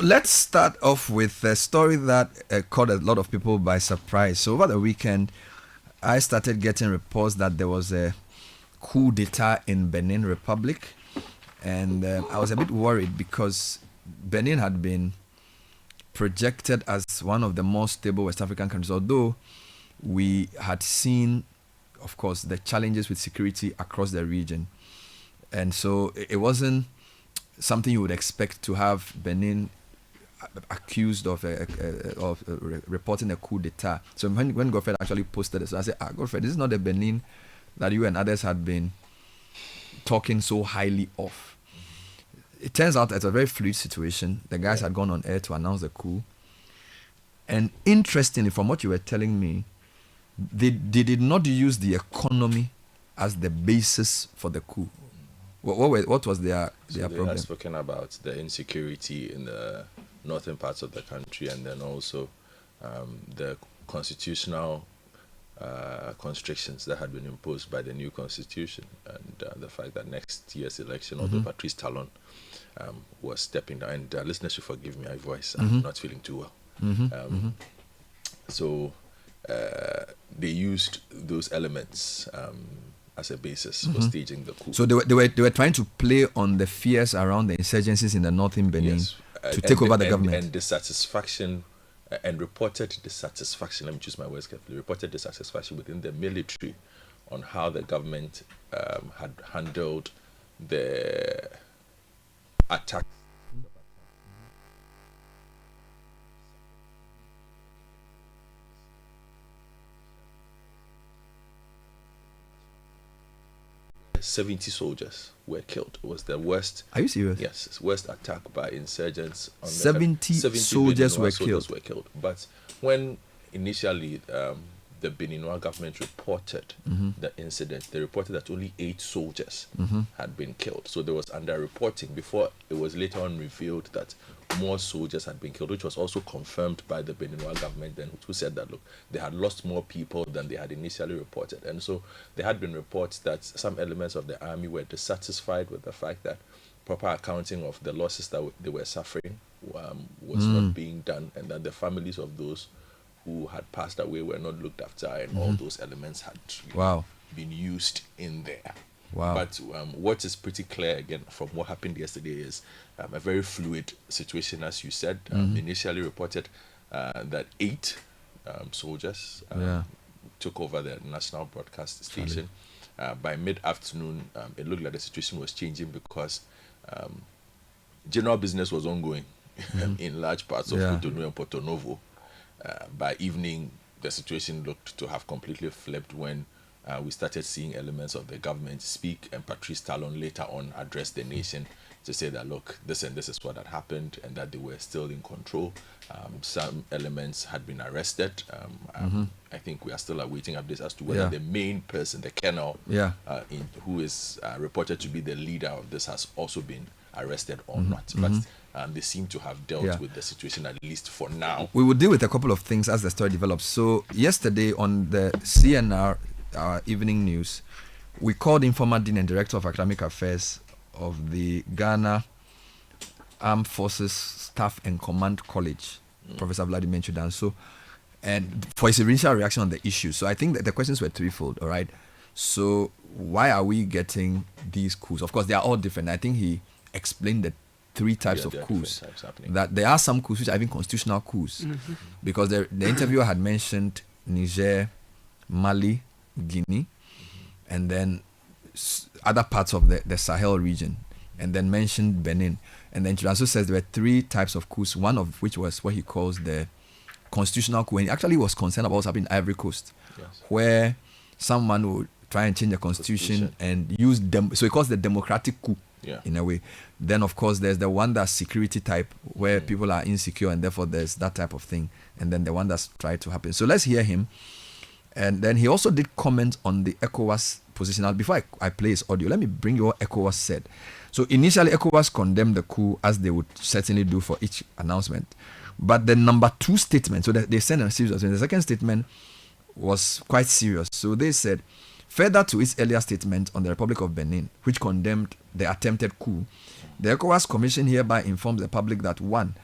let's start off with a story that caught a lot of people by surprise. So over the weekend, I started getting reports that there was a coup d'etat in Benin Republic, and I was a bit worried because Benin had been projected as one of the most stable West African countries, although we had seen, of course, the challenges with security across the region. And so it wasn't something you would expect to have Benin accused of reporting a coup d'etat. So when Godfred actually posted it, so I said, Godfred, this is not the Benin that you and others had been talking so highly of. It turns out it's a very fluid situation. The guys had gone on air to announce the coup. And interestingly, from what you were telling me, they did not use the economy as the basis for the coup. What was their problem? They had spoken about the insecurity in the northern parts of the country, and then also the constitutional constrictions that had been imposed by the new constitution, and the fact that next year's election, although Patrice Talon was stepping down, and listeners should forgive me, my voice, I'm not feeling too well. So they used those elements as a basis for staging the coup. So they were trying to play on the fears around the insurgencies in the northern Benin to take over the government. And dissatisfaction, and reported dissatisfaction, let me choose my words carefully, reported dissatisfaction within the military on how the government had handled the attack. "70 soldiers were killed." It was the worst. Are you serious? Yes, it's worst attack by insurgents. On 70 soldiers were killed. But when initially the Beninois government reported the incident, they reported that only 8 soldiers had been killed. So there was underreporting before it was later on revealed that more soldiers had been killed, which was also confirmed by the Beninois government then, who said that, look, they had lost more people than they had initially reported. And so there had been reports that some elements of the army were dissatisfied with the fact that proper accounting of the losses that they were suffering was not being done, and that the families of those who had passed away were not looked after, and all those elements had been used in there. Wow. But what is pretty clear, again, from what happened yesterday is a very fluid situation, as you said. Initially reported that 8 soldiers took over the national broadcast station. By mid-afternoon, it looked like the situation was changing because general business was ongoing in large parts of Cotonou and Porto Novo. By evening, the situation looked to have completely flipped when we started seeing elements of the government speak, and Patrice Talon later on addressed the nation to say that, look, this and this is what had happened, and that they were still in control. Some elements had been arrested. I think we are still awaiting updates as to whether the main person, the colonel, who is reported to be the leader of this, has also been arrested or not. But they seem to have dealt with the situation, at least for now. We will deal with a couple of things as the story develops. So yesterday on the CNR evening news, we called informer dean and director of academic affairs of the Ghana Armed Forces Staff and Command College, Professor Vladimir Chudanso, and for his initial reaction on the issue. So I think that the questions were threefold, all right? So why are we getting these coups? Of course, they are all different. I think he explained the 3 types of coups. That there are some coups which are even constitutional coups, because the interviewer had mentioned Niger, Mali, Guinea, and then other parts of the Sahel region, and then mentioned Benin. And then Chudanso says there were 3 types of coups, one of which was what he calls the constitutional coup. And he actually was concerned about what's happening in Ivory Coast, where someone would try and change the constitution and use them. So he calls the democratic coup in a way. Then, of course, there's the one that's security type, where people are insecure, and therefore there's that type of thing. And then the one that's tried to happen. So let's hear him. And then he also did comment on the ECOWAS position. Now, before I play his audio, let me bring you what ECOWAS said. So initially, ECOWAS condemned the coup, as they would certainly do for each announcement. But the number 2 statement, so they sent a series of things. The second statement was quite serious. So they said, further to its earlier statement on the Republic of Benin, which condemned the attempted coup, the ECOWAS Commission hereby informs the public that 1.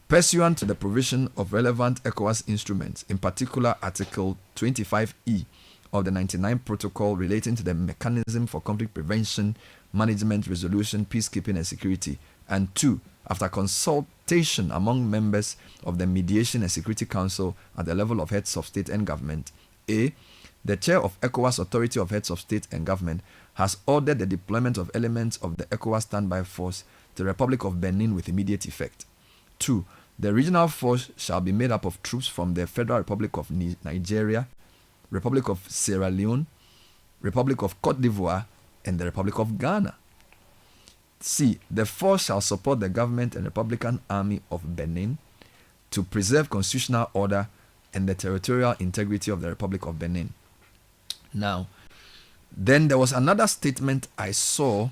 Pursuant to the provision of relevant ECOWAS instruments, in particular Article 25E of the 99 Protocol relating to the mechanism for conflict prevention, management, resolution, peacekeeping, and security, and 2, after consultation among members of the Mediation and Security Council at the level of heads of state and government, A, the chair of ECOWAS Authority of Heads of State and Government has ordered the deployment of elements of the ECOWAS Standby Force to the Republic of Benin with immediate effect. 2, the regional force shall be made up of troops from the Federal Republic of Nigeria, Republic of Sierra Leone, Republic of Cote d'Ivoire, and the Republic of Ghana. C, the force shall support the government and Republican Army of Benin to preserve constitutional order and the territorial integrity of the Republic of Benin. Now, then there was another statement I saw.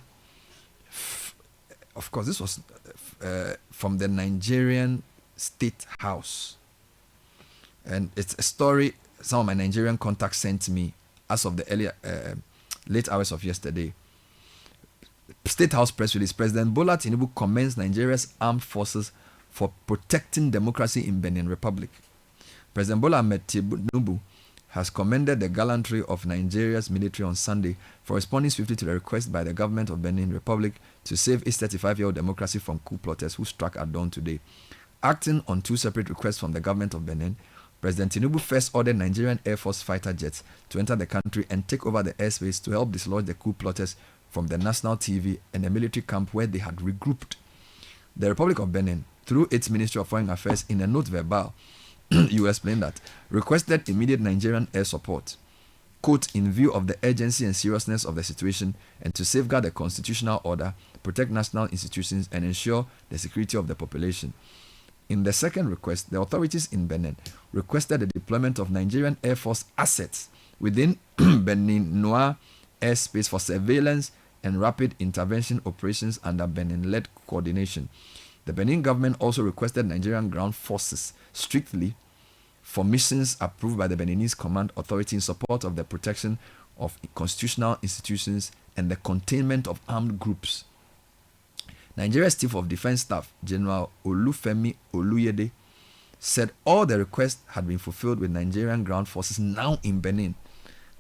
Of course, this was from the Nigerian State House. And it's a story some of my Nigerian contacts sent me as of the late hours of yesterday. State House press release: President Bola Tinubu commends Nigeria's armed forces for protecting democracy in Benin Republic. President Bola Ahmed Tinubu has commended the gallantry of Nigeria's military on Sunday for responding swiftly to the request by the government of Benin Republic to save its 35-year-old democracy from coup plotters who struck at dawn today. Acting on 2 separate requests from the government of Benin, President Tinubu first ordered Nigerian Air Force fighter jets to enter the country and take over the airspace to help dislodge the coup plotters from the national TV and the military camp where they had regrouped. The Republic of Benin, through its Ministry of Foreign Affairs, in a note verbal, you explain that, requested immediate Nigerian air support, quote, in view of the urgency and seriousness of the situation and to safeguard the constitutional order, protect national institutions, and ensure the security of the population. In the second request, the authorities in Benin requested the deployment of Nigerian Air Force assets within Benin Noir airspace for surveillance and rapid intervention operations under Benin-led coordination. The Benin government also requested Nigerian ground forces strictly for missions approved by the Beninese Command Authority in support of the protection of constitutional institutions and the containment of armed groups. Nigeria's Chief of Defense Staff, General Olufemi Oluyede, said all the requests had been fulfilled with Nigerian ground forces now in Benin.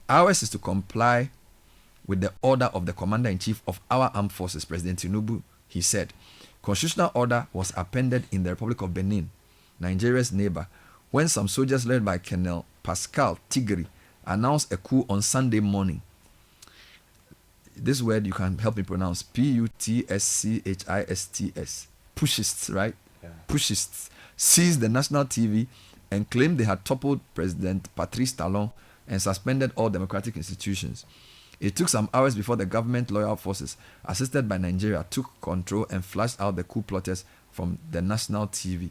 Ours is to comply with the order of the Commander-in-Chief of our armed forces, President Tinubu, he said. Constitutional order was appended in the Republic of Benin, Nigeria's neighbor, when some soldiers led by Colonel Pascal Tigri announced a coup on Sunday morning. This word you can help me pronounce: Putschists, pushists, right? Yeah. Pushists seized the national TV and claimed they had toppled President Patrice Talon and suspended all democratic institutions. It took some hours before the government loyal forces, assisted by Nigeria, took control and flushed out the coup plotters from the national TV.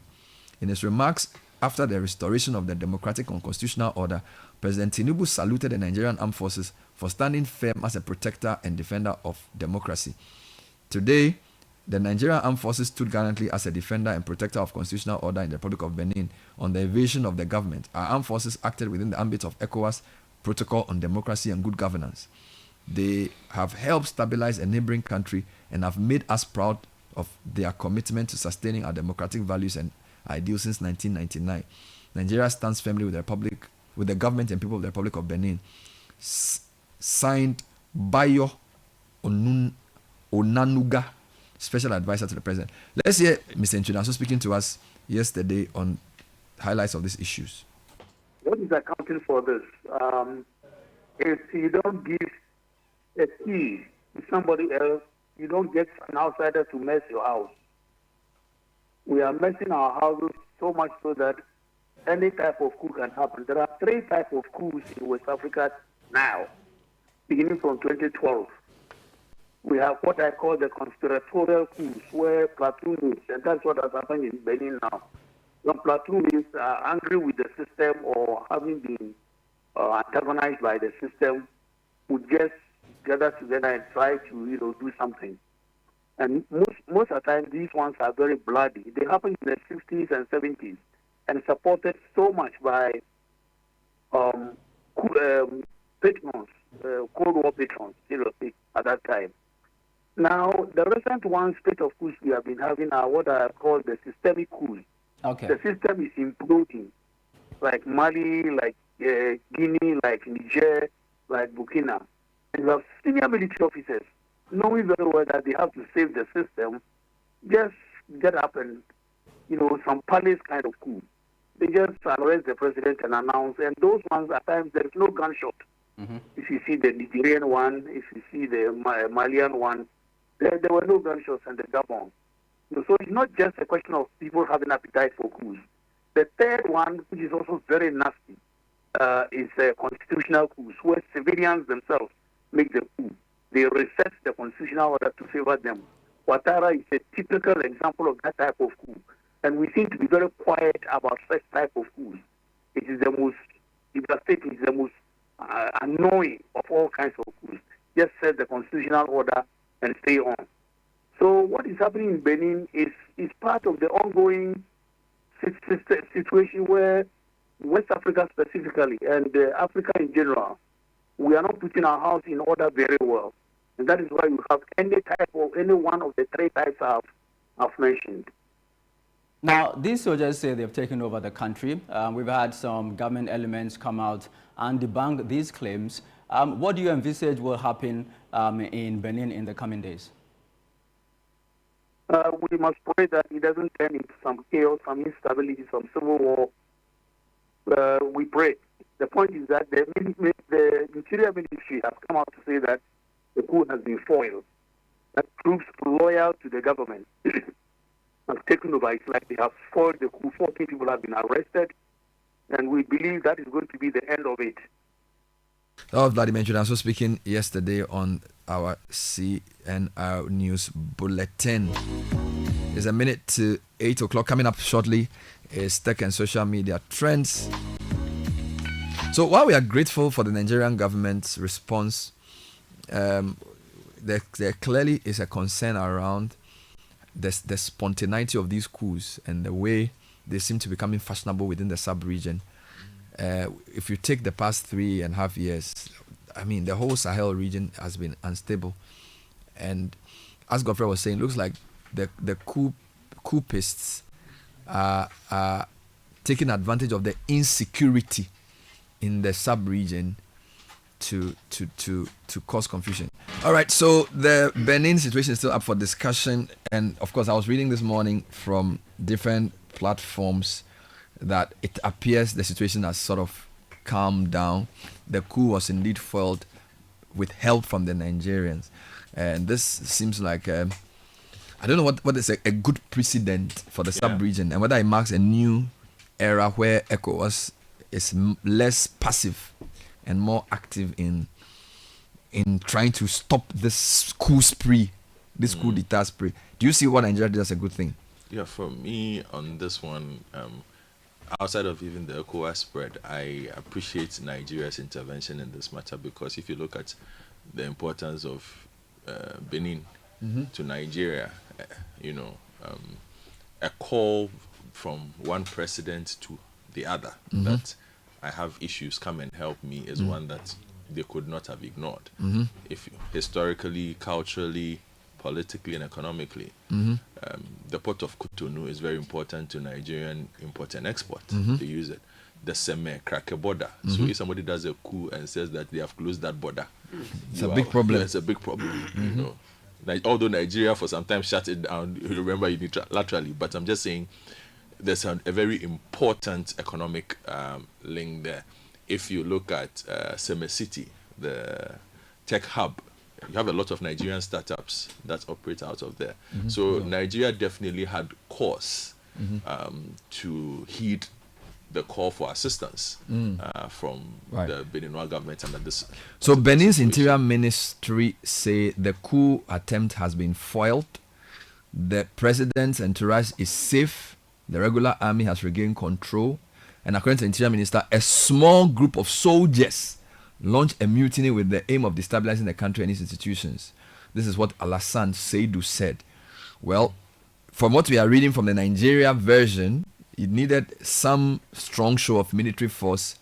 In his remarks after the restoration of the democratic and constitutional order, President Tinubu saluted the Nigerian armed forces for standing firm as a protector and defender of democracy. Today, the Nigerian armed forces stood gallantly as a defender and protector of constitutional order in the Republic of Benin on the invasion of the government. Our armed forces acted within the ambit of ECOWAS Protocol on Democracy and Good Governance. They have helped stabilize a neighboring country and have made us proud of their commitment to sustaining our democratic values and ideals since 1999. Nigeria stands firmly with the government and people of the Republic of Benin. Signed Bayo Onanuga, Special Advisor to the President. Let's hear Mr. Nchunaso speaking to us yesterday on highlights of these issues. What is accounting for this? If you don't give a key to somebody else, you don't get an outsider to mess your house. We are messing our houses so much so that any type of coup can happen. There are 3 types of coups in West Africa now, beginning from 2012. We have what I call the conspiratorial coups, where platoons, and that's what has happened in Benin now. When platoons are angry with the system or having been antagonized by the system, would just gather together and try to, do something. And most of the time, these ones are very bloody. They happened in the 60s and 70s and supported so much by patrons, Cold War patrons, seriously, at that time. Now, the recent ones, spate of coups we have been having are what I call the systemic coups. Okay. The system is imploding, like Mali, like Guinea, like Niger, like Burkina. And you have senior military officers knowing very well that they have to save the system, just get up and, some palace kind of coup. They just arrest the president and announce, and those ones at times there is no gunshot. Mm-hmm. If you see the Nigerian one, if you see the Malian one, there were no gunshots and the Gabon. So it's not just a question of people having appetite for coups. The third one, which is also very nasty, is constitutional coups, where civilians themselves make the coup. They reset the constitutional order to favor them. Ouattara is a typical example of that type of coup. And we seem to be very quiet about such type of coups. It is the most devastating, it is the most annoying of all kinds of coups. Just set the constitutional order and stay on. So what is happening in Benin is part of the ongoing situation where West Africa specifically and Africa in general, we are not putting our house in order very well. And that is why you have any one of the three types I've mentioned. Now, these soldiers say they've taken over the country. We've had some government elements come out and debunk these claims. What do you envisage will happen in Benin in the coming days? We must pray that it doesn't turn into some chaos, some instability, some civil war. We pray. The point is that the Interior Ministry has come out to say that the coup has been foiled. That troops loyal to the government have taken over. It's like they have foiled the coup. 40 people have been arrested, and we believe that is going to be the end of it. That was Vladimir Judanso speaking yesterday on our CNR News Bulletin. It's a minute to 8 o'clock. Coming up shortly is tech and social media trends. So while we are grateful for the Nigerian government's response, there clearly is a concern around the spontaneity of these coups and the way they seem to be becoming fashionable within the sub-region. If you take the past 3.5 years, I mean, the whole Sahel region has been unstable. And as Godfrey was saying, it looks like the coupists are taking advantage of the insecurity in the sub-region to cause confusion. All right, so the Benin situation is still up for discussion. And of course, I was reading this morning from different platforms that it appears the situation has sort of calmed down. The coup was indeed foiled with help from the Nigerians. And this seems like, I don't know what is a good precedent for the sub-region, and whether it marks a new era where ECOWAS is less passive and more active in trying to stop this coup spree, this coup d'etat spree. Do you see what Nigeria did as a good thing? Yeah, for me on this one, outside of even the ECOWAS spread, I appreciate Nigeria's intervention in this matter, because if you look at the importance of Benin to Nigeria, a call from one president to the other that I have issues, come and help me, is one that they could not have ignored. If historically, culturally, politically and economically, the port of Cotonou is very important to Nigerian import and export. They use it. The Seme Krake border. So if somebody does a coup and says that they have closed that border, it's a big problem. It's a big problem. Although Nigeria for some time shut it down, you remember unilaterally, but I'm just saying there's a very important economic link there. If you look at Seme City, the tech hub, you have a lot of Nigerian startups that operate out of there. So Nigeria definitely had cause to heed the call for assistance from the Beninois government under this. So Benin's Interior Ministry say the coup attempt has been foiled. The president's entourage is safe. The regular army has regained control. And according to the Interior Minister, a small group of soldiers launched a mutiny with the aim of destabilizing the country and its institutions. This is what Alassane Seydou said. Well, from what we are reading from the Nigeria version, it needed some strong show of military force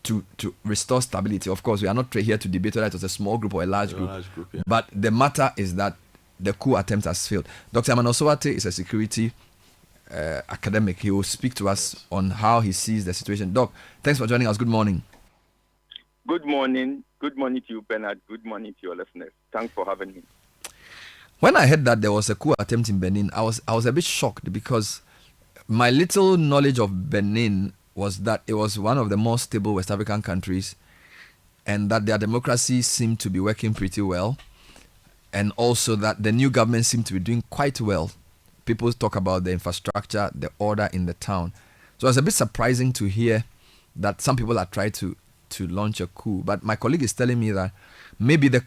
to restore stability. Of course, we are not here to debate whether it was a small group or a large group. But the matter is that the coup attempt has failed. Dr. Amanosowate is a security academic. He will speak to us on how he sees the situation. Doc, thanks for joining us. Good morning. Good morning. Good morning to you, Bernard. Good morning to your listeners. Thanks for having me. When I heard that there was a coup attempt in Benin, I was a bit shocked because my little knowledge of Benin was that it was one of the most stable West African countries and that their democracy seemed to be working pretty well, and also that the new government seemed to be doing quite well. People talk about the infrastructure, the order in the town. So it's a bit surprising to hear that some people are trying to launch a coup. But my colleague is telling me that maybe the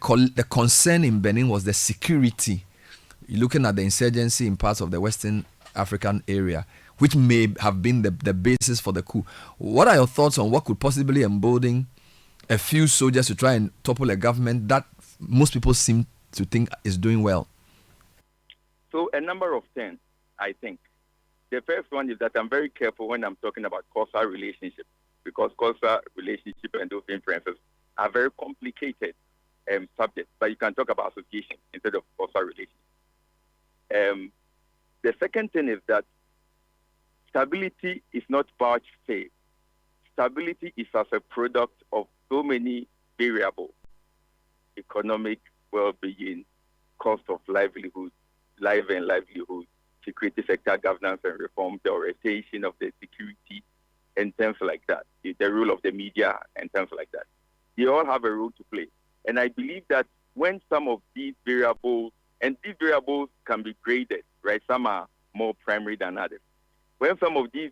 concern in Benin was the security, looking at the insurgency in parts of the Western African area, which may have been the basis for the coup. What are your thoughts on what could possibly embolden a few soldiers to try and topple a government that most people seem to think is doing well? So a number of things, I think. The first one is that I'm very careful when I'm talking about causal relationship, because causal relationship and those influences are very complicated subjects, but you can talk about association instead of causal relationship. The second thing is that stability is not vouchsafed. Stability is as a product of so many variables: economic well-being, cost of livelihood, life and livelihood, security sector governance and reform, the orientation of the security, and things like that, the role of the media and things like that. They all have a role to play. And I believe that when some of these variables, and these variables can be graded, right? Some are more primary than others. When some of these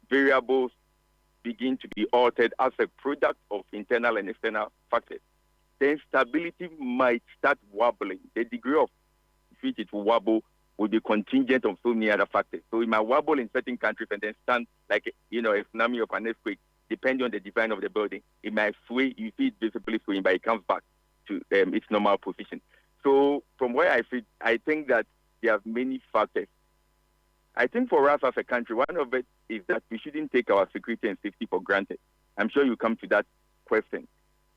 variables begin to be altered as a product of internal and external factors, then stability might start wobbling. The degree of which it will wobble will be contingent of so many other factors. So it might wobble in certain countries and then stand like, a tsunami or an earthquake, depending on the design of the building. It might sway, you see it visibly swaying, but it comes back to its normal position. So from where I sit, I think that there are many factors. I think for us as a country, one of it is that we shouldn't take our security and safety for granted. I'm sure you come to that question.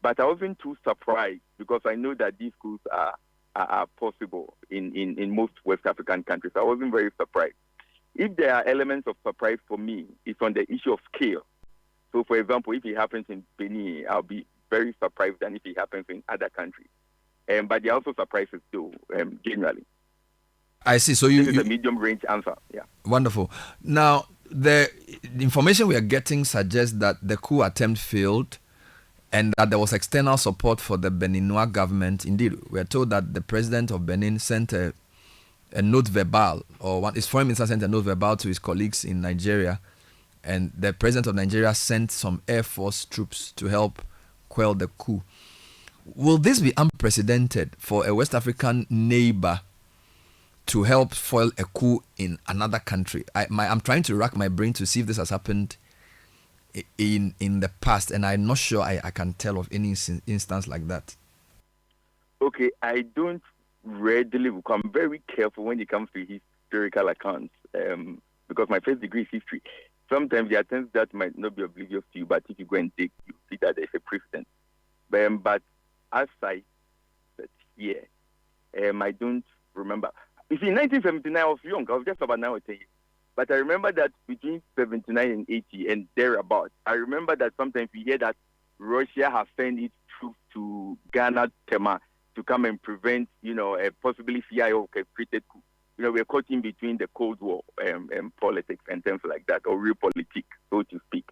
But I wasn't too surprised because I know that these coups are possible in most West African countries. I wasn't very surprised. If there are elements of surprise for me, it's on the issue of scale. So, for example, if it happens in Benin, I'll be very surprised than if it happens in other countries. But there are also surprises too, generally. I see. So this is a medium-range answer. Yeah. Wonderful. Now, the information we are getting suggests that the coup attempt failed and that there was external support for the Beninois government. Indeed, we are told that the president of Benin sent a note verbal, or his foreign minister sent a note verbal to his colleagues in Nigeria, and the president of Nigeria sent some Air Force troops to help quell the coup. Will this be unprecedented for a West African neighbor to help foil a coup in another country? I'm trying to rack my brain to see if this has happened in the past, and I'm not sure I can tell of any instance like that. Okay, I don't readily, I'm very careful when it comes to historical accounts, because my first degree is history. Sometimes there are things that might not be oblivious to you, but if you go and dig, you see that there's a precedent. But as I said here, I don't remember. You see, in 1979, I was young. I was just about 9 or 10 years. But I remember that between 79 and 80 and thereabout, I remember that sometimes we hear that Russia has sent its troops to Ghana, Tema, to come and prevent, a possibly CIA-orchestrated coup. We're caught in between the Cold War and politics and things like that, or real politics, so to speak.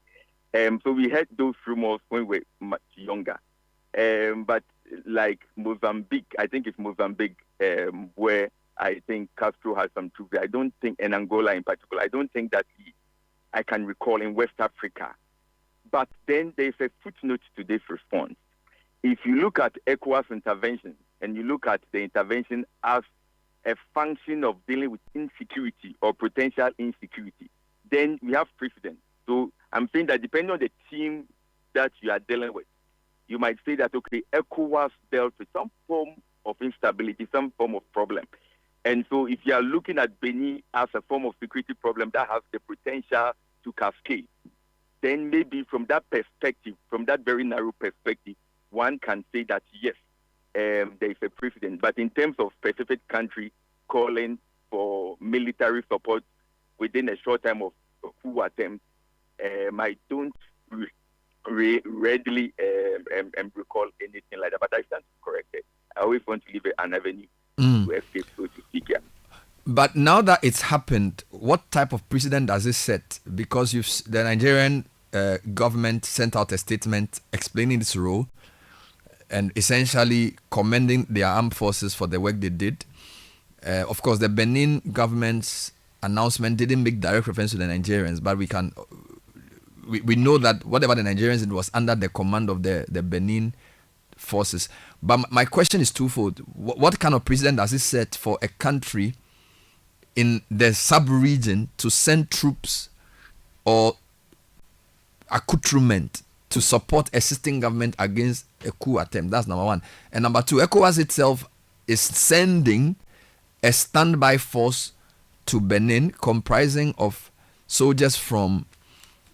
So we heard those rumors when we were much younger. But like Mozambique, I think it's Mozambique, where I think Castro has some troops. I don't think, in Angola in particular, I don't think that I can recall in West Africa. But then there's a footnote to this response. If you look at ECOWAS intervention, and you look at the intervention as a function of dealing with insecurity or potential insecurity, then we have precedent. So I'm saying that depending on the team that you are dealing with, you might say that, okay, ECOWAS dealt with some form of instability, some form of problem. And so if you are looking at Benin as a form of security problem that has the potential to cascade, then maybe from that perspective, from that very narrow perspective, one can say that, yes, there is a precedent. But in terms of specific country calling for military support within a short time of a coup attempt, I don't readily recall anything like that. But I stand corrected. I always want to leave an avenue to escape, so to speak. Yeah. But now that it's happened, what type of precedent does it set? Because the Nigerian government sent out a statement explaining its role and essentially commending their armed forces for the work they did. Of course, the Benin government's announcement didn't make direct reference to the Nigerians, but we know that whatever the Nigerians did was under the command of the Benin forces. But my question is twofold. What kind of precedent does it set for a country in the sub-region to send troops or accoutrement to support a sitting government against a coup attempt? That's number one. And number two, ECOWAS itself is sending a standby force to Benin comprising of soldiers from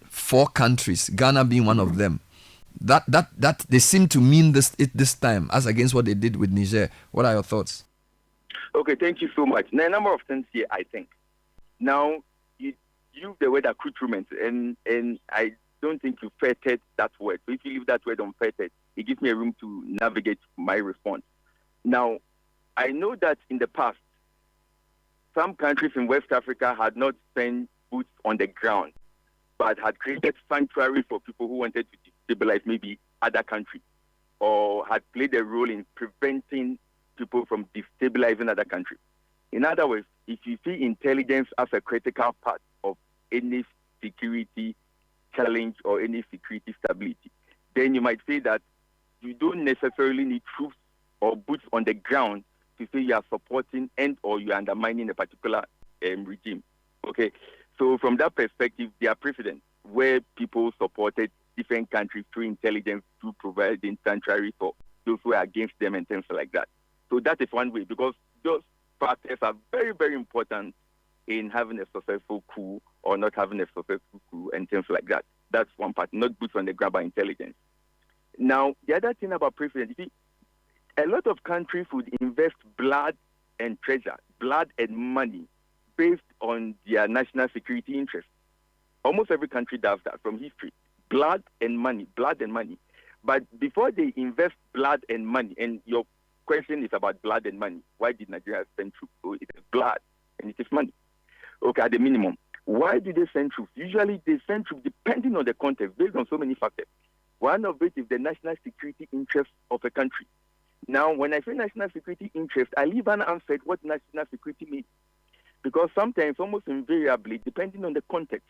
4 countries, Ghana being one of them. That they seem to mean this time as against what they did with Niger. What are your thoughts? Okay, thank you so much. Now, a number of things here, I think. Now, you use the word accoutrement, and I don't think you fettered that word. So if you leave that word unfettered, it gives me a room to navigate my response. Now, I know that in the past, some countries in West Africa had not sent boots on the ground, but had created sanctuaries for people who wanted to destabilize maybe other countries, or had played a role in preventing people from destabilizing other countries. In other words, if you see intelligence as a critical part of any security challenge or any security stability, then you might say that you don't necessarily need troops or boots on the ground to say you are supporting and or you are undermining a particular regime. Okay, so from that perspective, there are precedents where people supported different countries through intelligence, through providing sanctuary for those who are against them and things like that. So that is one way, because those factors are very, very important in having a successful coup or not having a successful coup and things like that. That's one part, not boots on the ground, but intelligence. Now, the other thing about precedent, you see, a lot of countries would invest blood and treasure, blood and money, based on their national security interests. Almost every country does that from history. Blood and money, blood and money. But before they invest blood and money, and your question is about blood and money, why did Nigeria send troops? So it is blood and it is money. Okay, at the minimum. Why do they send troops? Usually they send troops depending on the context, based on so many factors. One of which is the national security interest of a country. Now, when I say national security interest, I leave unanswered what national security means. Because sometimes, almost invariably, depending on the context,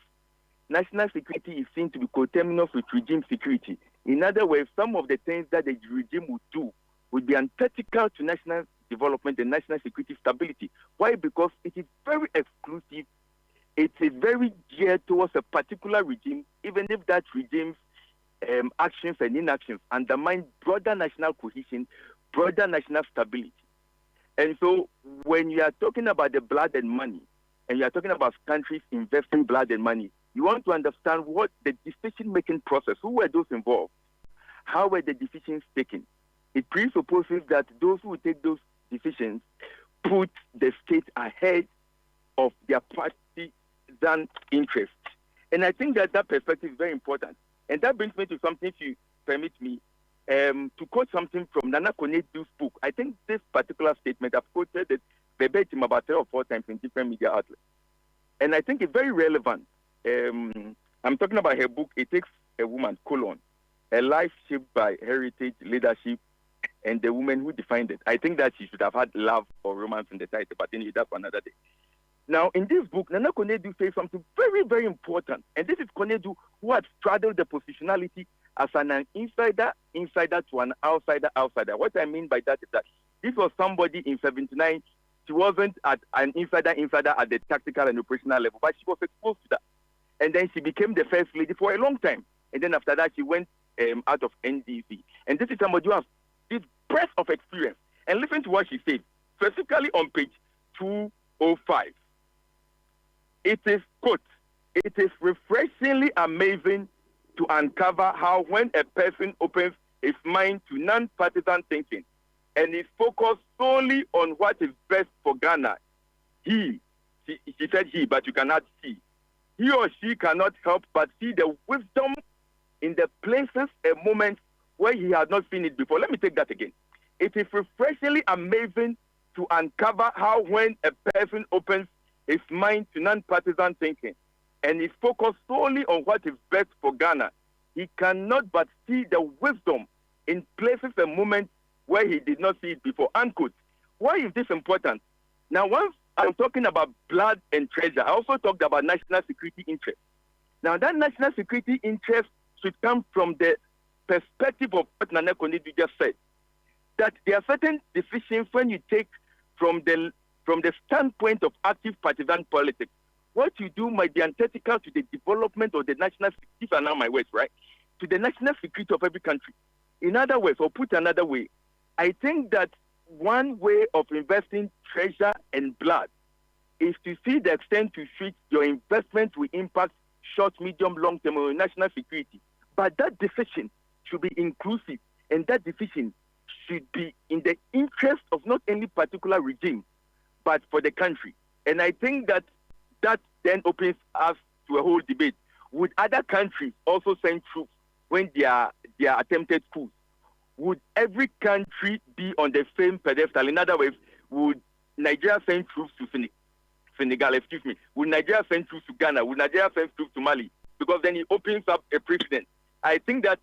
national security is seen to be coterminous with regime security. In other words, some of the things that the regime would do would be antithetical to national development and national security stability. Why? Because it is very exclusive. It is very geared towards a particular regime, even if that regime's actions and inactions undermine broader national cohesion, broader national stability. And so when you are talking about the blood and money, and you are talking about countries investing blood and money, you want to understand what the decision-making process, who were those involved, how were the decisions taken. It presupposes that those who take those decisions put the state ahead of their partisan interests. And I think that that perspective is very important. And that brings me to something, if you permit me, to quote something from Nana Konyedu's book. I think this particular statement, I've quoted it verbatim about 3 or 4 times in different media outlets. And I think it's very relevant. I'm talking about her book, It Takes a Woman, Colonial, a life shaped by heritage, leadership, and the woman who defined it. I think that she should have had love or romance in the title, but anyway, that's for another day. Now, in this book, Nana Konyedu says something very, very important. And this is Konyedu, who had straddled the positionality as an insider to an outsider. What I mean by that is that this was somebody in 79. She wasn't an insider at the tactical and operational level, but she was exposed to that. And then she became the first lady for a long time. And then after that, she went out of NDC. And this is somebody who has this breadth of experience. And listen to what she said, specifically on page 205. It is, quote, "It is refreshingly amazing to uncover how when a person opens his mind to non-partisan thinking and is focused solely on what is best for Ghana, he she said he, but you cannot see. He or she cannot help but see the wisdom in the places and moments where he had not seen it before. Let me take that again. It is refreshingly amazing to uncover how when a person opens his mind to non-partisan thinking and is focused solely on what is best for Ghana, he cannot but see the wisdom in places and moments where he did not see it before. Unquote. Why is this important? Now, once I'm talking about blood and treasure, I also talked about national security interest. Now, that national security interest should come from the perspective of what Nana Konidi just said, that there are certain decisions when you take from the standpoint of active partisan politics, what you do might be antithetical to the development of the national security, these are now my words, right? To the national security of every country. In other words, or put another way, I think that one way of investing treasure and blood is to see the extent to which your investment will impact short, medium, long term or national security. But that decision should be inclusive, and that decision should be in the interest of not any particular regime, but for the country. And I think that then opens us to a whole debate. Would other countries also send troops when they are attempted coups? Would every country be on the same pedestal? In other words, would Nigeria send troops to Senegal? Would Nigeria send troops to Ghana? Would Nigeria send troops to Mali? Because then it opens up a precedent. I think that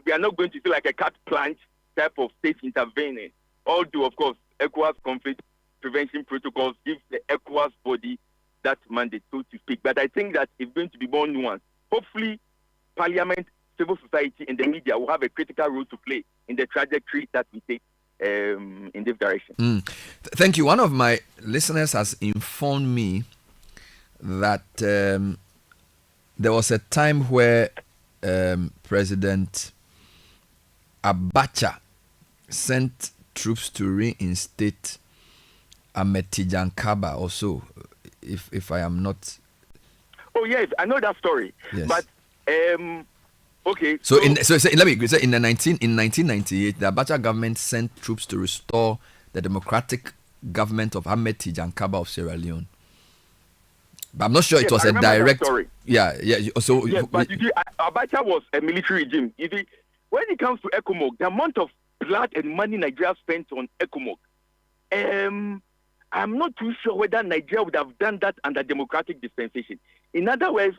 we are not going to see like a carte blanche type of state intervening. Although, of course, ECOWAS conflict prevention protocols give the ECOWAS body that mandate, so to speak. But I think that it's going to be more nuanced. Hopefully, Parliament, civil society, and the media will have a critical role to play in the trajectory that we take in this direction. Thank you. One of my listeners has informed me that there was a time where President Abacha sent troops to reinstate Ahmed Tijan Kaba also, if I am not... Oh, yes, I know that story. Yes. But, okay. So let me say, in 1998, the Abacha government sent troops to restore the democratic government of Ahmed Tijan Kaba of Sierra Leone. But I'm not sure it was a direct... Yeah. So, yes, but you see, Abacha was a military regime. You see, when it comes to ECOMOG, the amount of blood and money Nigeria spent on ECOMOG, I'm not too sure whether Nigeria would have done that under democratic dispensation. In other words,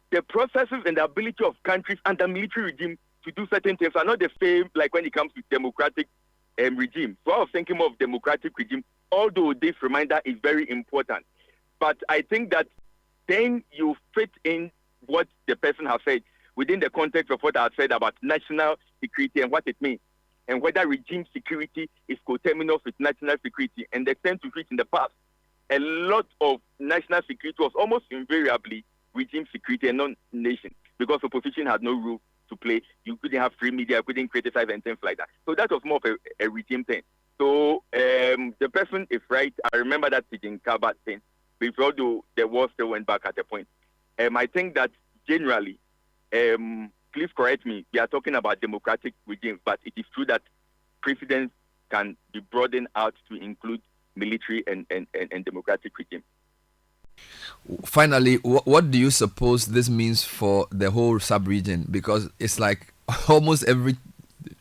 the processes and the ability of countries under military regime to do certain things are not the same like when it comes to democratic regime. So I was thinking more of democratic regime, although this reminder is very important. But I think that then you fit in what the person has said within the context of what I said about national security and what it means, and whether regime security is coterminous with national security, and the extent to which in the past a lot of national security was almost invariably regime security and non-nation, because opposition had no role to play. You couldn't have free media, you couldn't criticize and things like that. So that was more of a regime thing. So the person is right. I remember that Tijan Kaba thing, although the war still went back at a point. I think that generally, please correct me, we are talking about democratic regimes, but it is true that precedents can be broadened out to include military and democratic regimes. Finally, what do you suppose this means for the whole sub-region? Because it's like almost every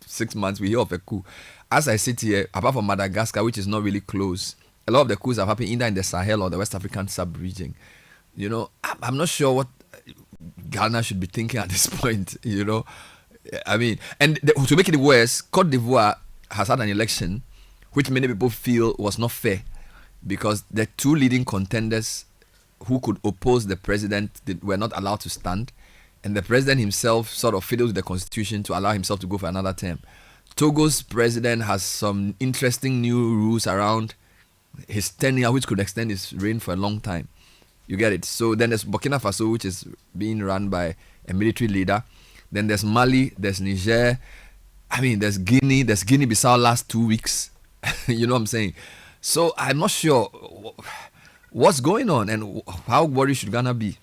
6 months we hear of a coup. As I sit here, apart from Madagascar, which is not really close, a lot of the coups have happened either in the Sahel or the West African sub-region. You know, I'm not sure what Ghana should be thinking at this point, you know. I mean, and to make it worse, Cote d'Ivoire has had an election which many people feel was not fair, because the two leading contenders who could oppose the president were not allowed to stand, and the president himself sort of fiddled with the constitution to allow himself to go for another term. Togo's president has some interesting new rules around his tenure, which could extend his reign for a long time. You get it? So then there's Burkina Faso, which is being run by a military leader. Then there's Mali, there's Niger. I mean, there's Guinea-Bissau last 2 weeks. You know what I'm saying? So I'm not sure what's going on and how worried should Ghana be.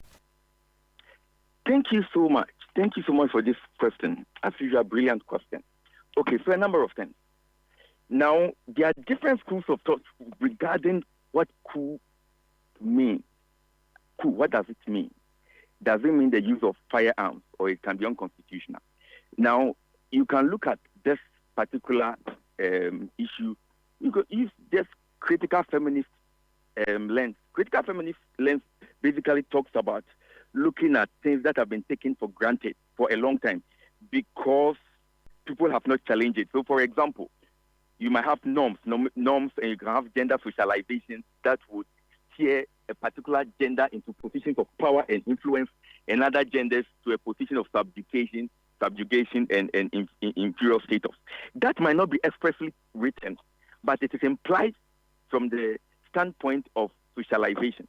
Thank you so much. Thank you so much for this question. As usual, brilliant question. Okay, so a number of things. Now, there are different schools of thought regarding what coup mean? Coup, what does it mean? Does it mean the use of firearms, or it can be unconstitutional? Now, you can look at this particular issue. You could use this critical feminist lens. Critical feminist lens basically talks about looking at things that have been taken for granted for a long time because people have not challenged it. So, for example, you might have norms, and you can have gender socialization that would steer a particular gender into positions of power and influence, and other genders to a position of subjugation and inferior status. That might not be expressly written, but it is implied from the standpoint of socialization.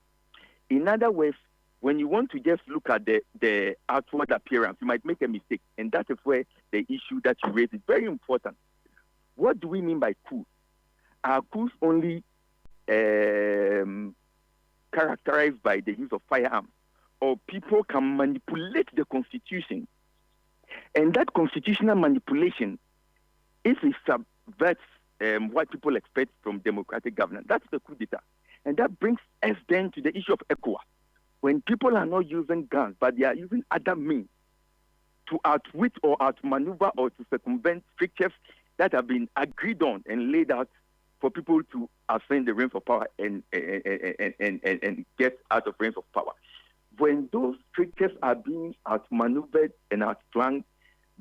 In other words, when you want to just look at the outward appearance, you might make a mistake, and that is where the issue that you raise is very important. What do we mean by coups? Are coups only characterized by the use of firearms, or people can manipulate the constitution? And that constitutional manipulation, if it subverts what people expect from democratic governance, that's the coup d'etat. And that brings us then to the issue of ECOWAS. When people are not using guns, but they are using other means to outwit or outmaneuver or to circumvent strictures that have been agreed on and laid out for people to ascend the reins of power and get out of reins of power. When those strictures are being outmaneuvered and outflanked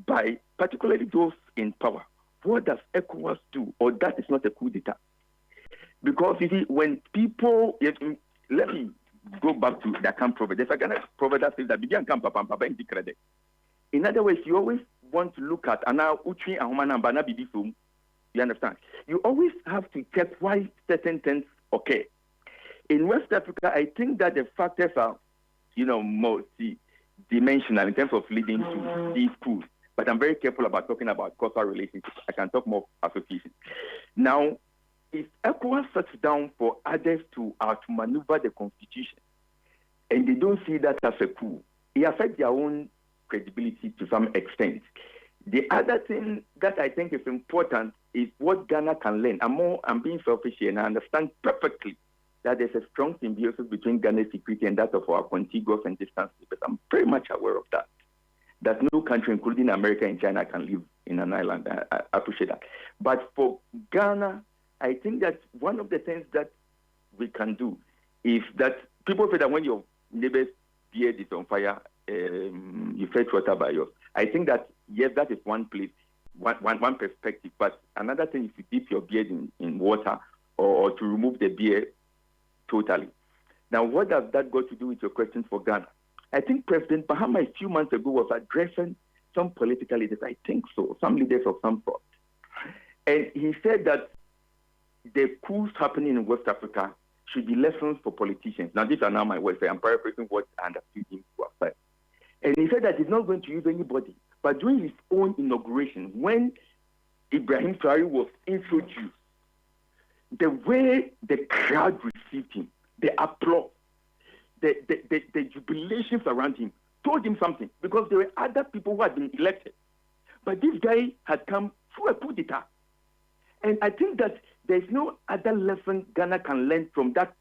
by particularly those in power, what does ECOWAS do? Or that is not a coup d'etat? Because you see, when people, let me go back to the camp proverb. There's a kind of proverb that says that begin camp papa and credit. In other words, you always want to look at you understand? You always have to check why certain things occur. In West Africa, I think that the factors are, multi-dimensional in terms of leading to these coups. But I'm very careful about talking about causal relationships. I can talk more association. Now, if ECOWAS sits down for others to outmaneuver the constitution, and they don't see that as a coup, it affects their own credibility to some extent. The other thing that I think is important is what Ghana can learn. I'm being selfish here, and I understand perfectly that there's a strong symbiosis between Ghana's security and that of our contiguous and distant neighbors. I'm very much aware of that. That no country, including America and China, can live in an island. I appreciate that. But for Ghana, I think that one of the things that we can do is that people say that when your neighbor's beard is on fire, you fetch water by yours. I think that, yes, that is one place, one perspective. But another thing is to dip your beard in water or to remove the beard totally. Now, what does that got to do with your question for Ghana? I think President Mahama a few months ago was addressing some political leaders, I think so, some leaders of some sort. And he said that the coups happening in West Africa should be lessons for politicians. Now, these are now my words. I'm paraphrasing what I understood him to have said. And he said that he's not going to use anybody. But during his own inauguration, when Ibrahim Traoré was introduced, the way the crowd received him, the applause, the jubilations around him, told him something. Because there were other people who had been elected. But this guy had come through a coup d'etat. And I think that there's no other lesson Ghana can learn from that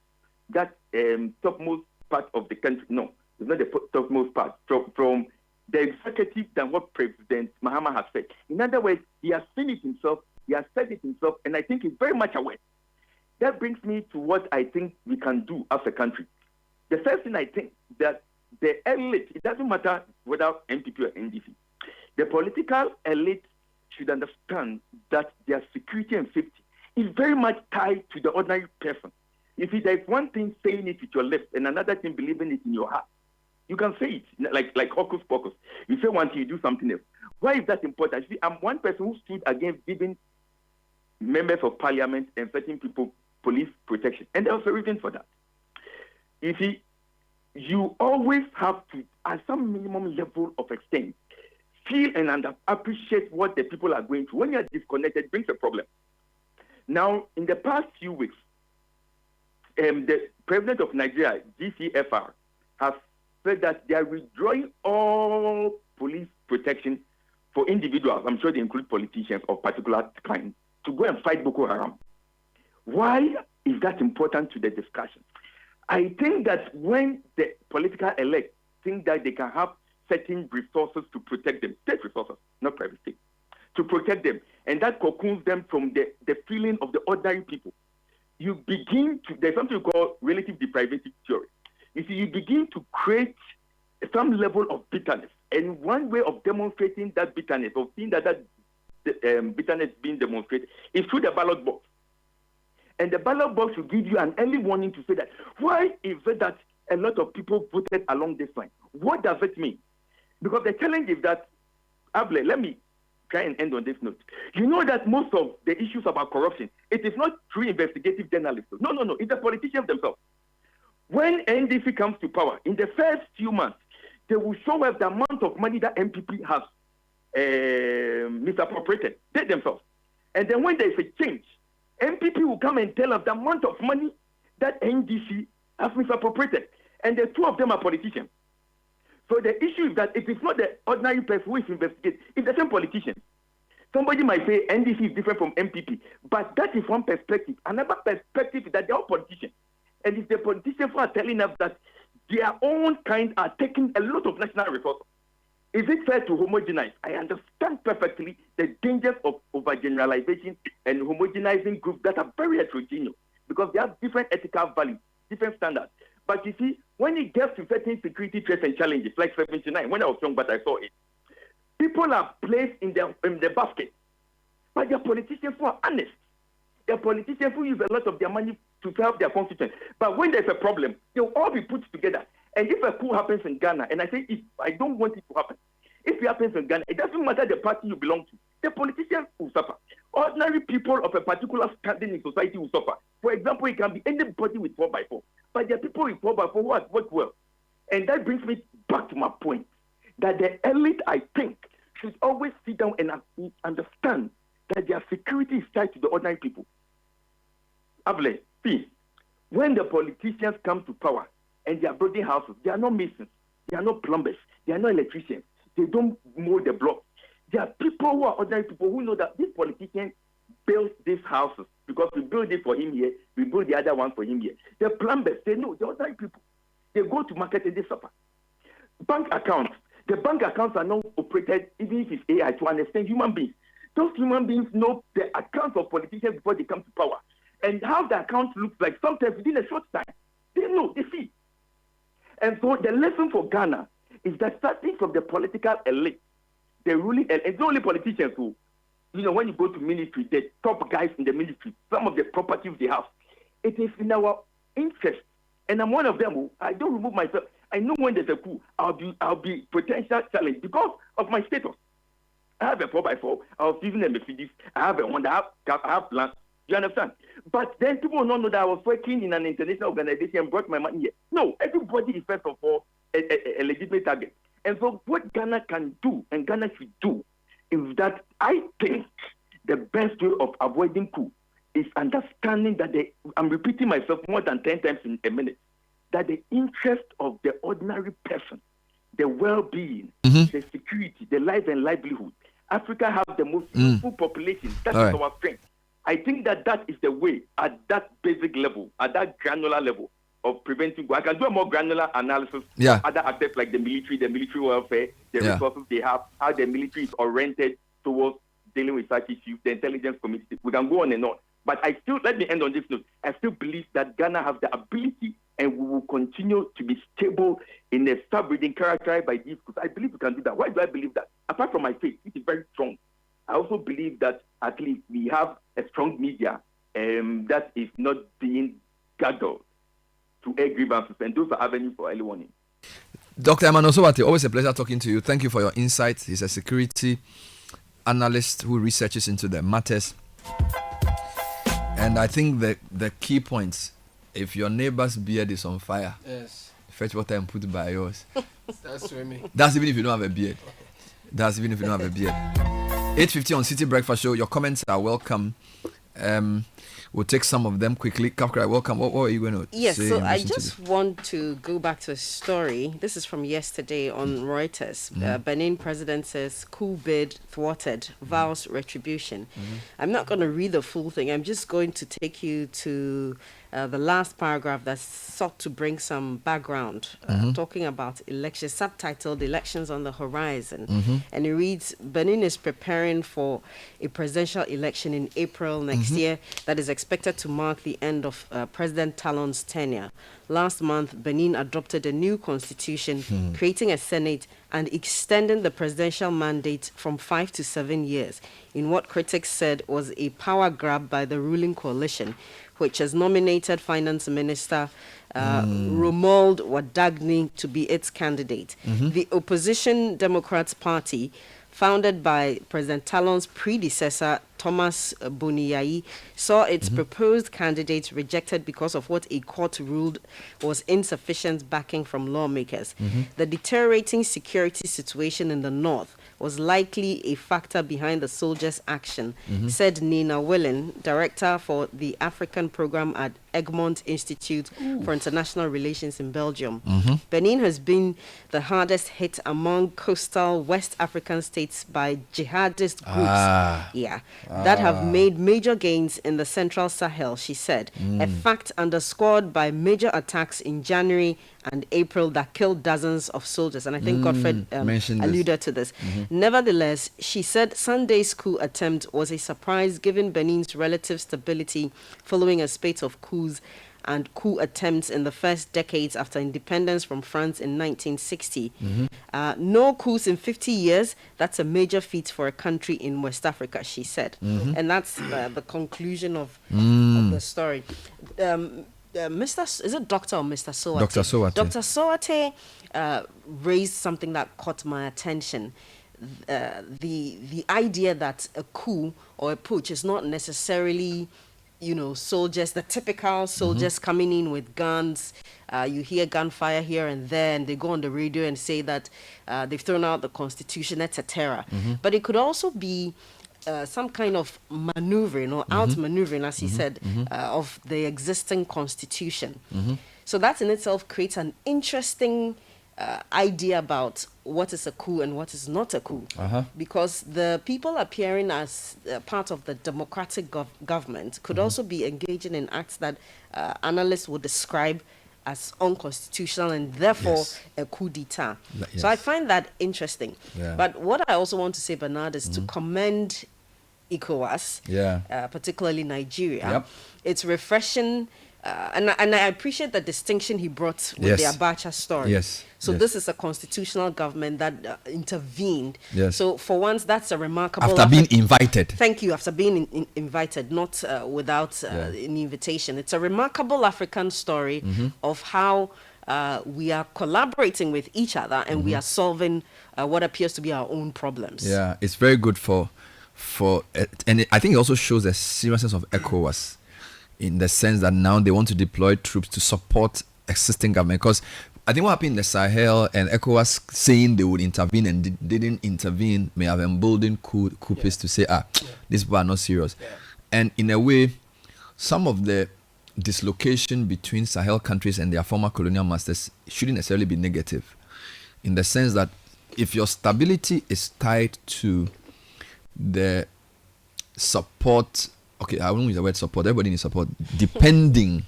topmost part of the country. No, it's not the topmost part. From the executive than what President Mahama has said. In other words, he has seen it himself, he has said it himself, and I think he's very much aware. That brings me to what I think we can do as a country. The first thing I think that the elite, it doesn't matter whether MPP or NDC, the political elite should understand that their security and safety is very much tied to the ordinary person. You see, there's one thing saying it with your lips and another thing believing it in your heart. You can say it like hocus pocus. You say one thing, you do something else. Why is that important? You see, I'm one person who stood against giving members of parliament and certain people police protection. And there was a reason for that. You see, you always have to, at some minimum level of extent, feel and appreciate what the people are going through. When you are disconnected, it brings a problem. Now, in the past few weeks, the president of Nigeria, GCFR, has said that they are withdrawing all police protection for individuals, I'm sure they include politicians of particular kind, to go and fight Boko Haram. Why is that important to the discussion? I think that when the political elect think that they can have certain resources to protect them, state resources, not private state, to protect them, and that cocoons them from the feeling of the ordinary people, you begin to, there's something we call relative deprivation theory. You see, you begin to create some level of bitterness. And one way of demonstrating that bitterness, of seeing that bitterness being demonstrated, is through the ballot box. And the ballot box will give you an early warning to say that, why is it that a lot of people voted along this line? What does it mean? Because the challenge is that, Able, let me try and end on this note. You know that most of the issues about corruption, it is not through investigative journalists. No, it's the politicians themselves. When NDC comes to power, in the first few months, they will show us the amount of money that MPP has misappropriated, they themselves. And then when there is a change, MPP will come and tell us the amount of money that NDC has misappropriated. And the two of them are politicians. So the issue is that it is not the ordinary person who is investigating, it's the same politician. Somebody might say NDC is different from MPP, but that is one perspective. Another perspective is that they are politicians. And it's the politicians who are telling us that their own kind are taking a lot of national resources. Is it fair to homogenize? I understand perfectly the dangers of overgeneralization and homogenizing groups that are very heterogeneous because they have different ethical values, different standards. But you see, when it gets to certain security threats and challenges, like 79, when I was young, but I saw it, people are placed in the basket. But they're politicians who are honest. They're politicians who use a lot of their money to help their constituents. But when there's a problem, they'll all be put together. And if a coup happens in Ghana, and I say if I don't want it to happen, if it happens in Ghana, it doesn't matter the party you belong to. The politicians will suffer. Ordinary people of a particular standing in society will suffer. For example, it can be anybody with 4x4. But there are people with 4x4 who have worked well. And that brings me back to my point, that the elite, I think, should always sit down and understand that their security is tied to the ordinary people. Able, see, when the politicians come to power and they are building houses, they are not masons, they are not plumbers, they are not electricians, they don't mow the block. There are people who are ordinary people who know that this politician builds these houses because we build it for him here, we build the other one for him here. The plumbers, they know, the ordinary people. They go to market and they suffer. Bank accounts, the bank accounts are not operated, even if it's AI, to understand human beings. Those human beings know the accounts of politicians before they come to power. And how the account looks like, sometimes within a short time, they know, they see. And so the lesson for Ghana is that starting from the political elite, the ruling elite, it's not only politicians who, when you go to ministry, the top guys in the ministry, some of the properties they have, it is in our interest. And I'm one of them who, I don't remove myself. I know when there's a coup, I'll be potential challenge because of my status. I have a 4x4, I was using a Mercedes, I have a Honda, I have plans. You understand? But then people will not know that I was working in an international organization and brought my money here. No, everybody is first of all a legitimate target. And so what Ghana can do and Ghana should do is that I think the best way of avoiding coup is understanding that I'm repeating myself more than 10 times in a minute, that the interest of the ordinary person, the well-being, the security, the life and livelihood, Africa has the most youthful population. That is our strength. I think that is the way, at that basic level, at that granular level of preventing. I can do a more granular analysis. Other aspects like the military welfare, the resources they have, how the military is oriented towards dealing with such issues, the intelligence community. We can go on and on. But let me end on this note. I still believe that Ghana has the ability and we will continue to be stable in a sub-reading characterized by these, because I believe we can do that. Why do I believe that? Apart from my faith, it is very strong. I also believe that at least we have a strong media that is not being gathered to air grievances, and those are avenues for early warning. Dr. Emmanuel Sobate, always a pleasure talking to you. Thank you for your insights. He's a security analyst who researches into the matters. And I think the key points, if your neighbor's beard is on fire, fetch water and put it by yours. That's even if you don't have a beard. 8:50 on City Breakfast Show. Your comments are welcome. We'll take some of them quickly. Kafka, welcome. What are you going to Yes, say? so I just want to go back to a story. This is from yesterday on Reuters. Benin president says coup bid thwarted, vows retribution. I'm not going to read the full thing. I'm just going to take you to the last paragraph that sought to bring some background, talking about elections, subtitled Elections on the Horizon. And it reads, Benin is preparing for a presidential election in April next year that is expected to mark the end of President Talon's tenure. Last month, Benin adopted a new constitution, creating a Senate and extending the presidential mandate from 5 to 7 years, in what critics said was a power grab by the ruling coalition, which has nominated Finance Minister Romuald Wadagni to be its candidate. The opposition Democrats Party, founded by President Talon's predecessor, Thomas Boniai, saw its proposed candidate rejected because of what a court ruled was insufficient backing from lawmakers. The deteriorating security situation in the north was likely a factor behind the soldiers' action, said Nina Willen, director for the African program at Egmont Institute for International Relations in Belgium. Benin has been the hardest hit among coastal West African states by jihadist groups. That have made major gains in the central Sahel, she said. A fact underscored by major attacks in January and April that killed dozens of soldiers. And I think Godfred alluded to this. Nevertheless, she said Sunday's coup attempt was a surprise given Benin's relative stability following a spate of coups and coup attempts in the first decades after independence from France in 1960. No coups in 50 years. That's a major feat for a country in West Africa, she said. And that's the conclusion of the story. Is it Dr. or Mr. Soate? Dr. Soate. Dr. Soate raised something that caught my attention. The idea that a coup or a putsch is not necessarily, soldiers, the typical soldiers coming in with guns. You hear gunfire here and there, and they go on the radio and say that they've thrown out the constitution, etc. But it could also be some kind of maneuvering or outmaneuvering, as he said, of the existing constitution. So that in itself creates an interesting idea about what is a coup and what is not a coup. Because the people appearing as part of the democratic government could also be engaging in acts that analysts would describe as unconstitutional and therefore a coup d'etat. So I find that interesting. But what I also want to say, Bernard, is to commend ECOWAS, particularly Nigeria. It's refreshing, and I appreciate the distinction he brought with the Abacha story. So this is a constitutional government that intervened. So for once, that's a remarkable... After being invited. Thank you. After being invited, not without an invitation. It's a remarkable African story of how we are collaborating with each other and we are solving what appears to be our own problems. It's very good and I think it also shows the seriousness of ECOWAS in the sense that now they want to deploy troops to support existing government. Because I think what happened in the Sahel and ECOWAS saying they would intervene and didn't intervene may have emboldened coupists to say, these people are not serious. And in a way, some of the dislocation between Sahel countries and their former colonial masters shouldn't necessarily be negative, in the sense that if your stability is tied to the support, I won't use the word support, everybody needs support, depending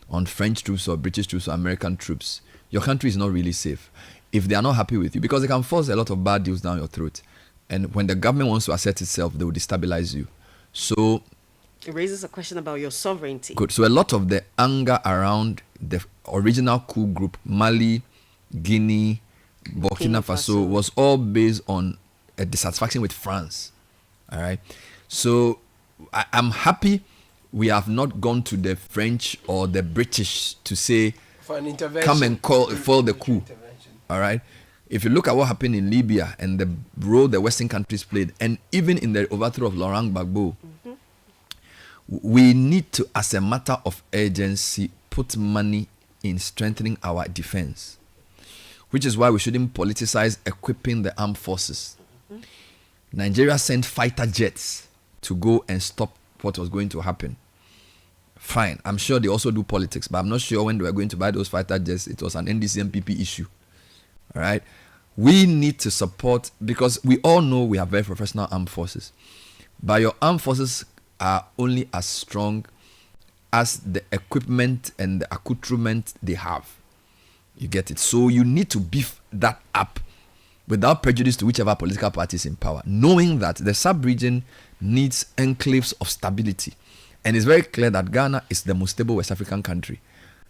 on French troops or British troops or American troops, your country is not really safe if they are not happy with you, because they can force a lot of bad deals down your throat. And when the government wants to assert itself, they will destabilize you. So it raises a question about your sovereignty. Good. So a lot of the anger around the original coup group, Mali, Guinea, Burkina Faso, was all based on a dissatisfaction with France. All right. So I'm happy we have not gone to the French or the British to say, for an intervention, come and foil the coup. All right. If you look at what happened in Libya and the role the Western countries played, and even in the overthrow of Laurent Gbagbo, we need to, as a matter of urgency, put money in strengthening our defense, which is why we shouldn't politicize equipping the armed forces. Nigeria sent fighter jets to go and stop what was going to happen. fine. I'm sure they also do politics, but I'm not sure when they were going to buy those fighter jets, it was an NDC MPP issue. All right. We need to support, because we all know we have very professional armed forces, but your armed forces are only as strong as the equipment and the accoutrement they have. You get it? So you need to beef that up without prejudice to whichever political party is in power, knowing that the sub-region needs enclaves of stability. And it's very clear that Ghana is the most stable West African country.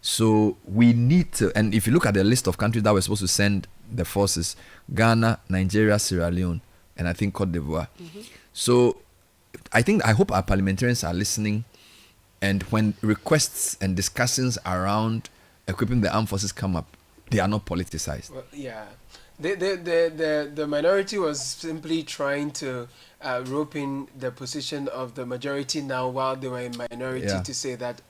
So we need to, and if you look at the list of countries that we're supposed to send the forces, Ghana, Nigeria, Sierra Leone, and I think Cote d'Ivoire. So I hope our parliamentarians are listening, and when requests and discussions around equipping the armed forces come up, they are not politicized. Well, yeah. The minority was simply trying to rope in the position of the majority now while they were in minority, to say that,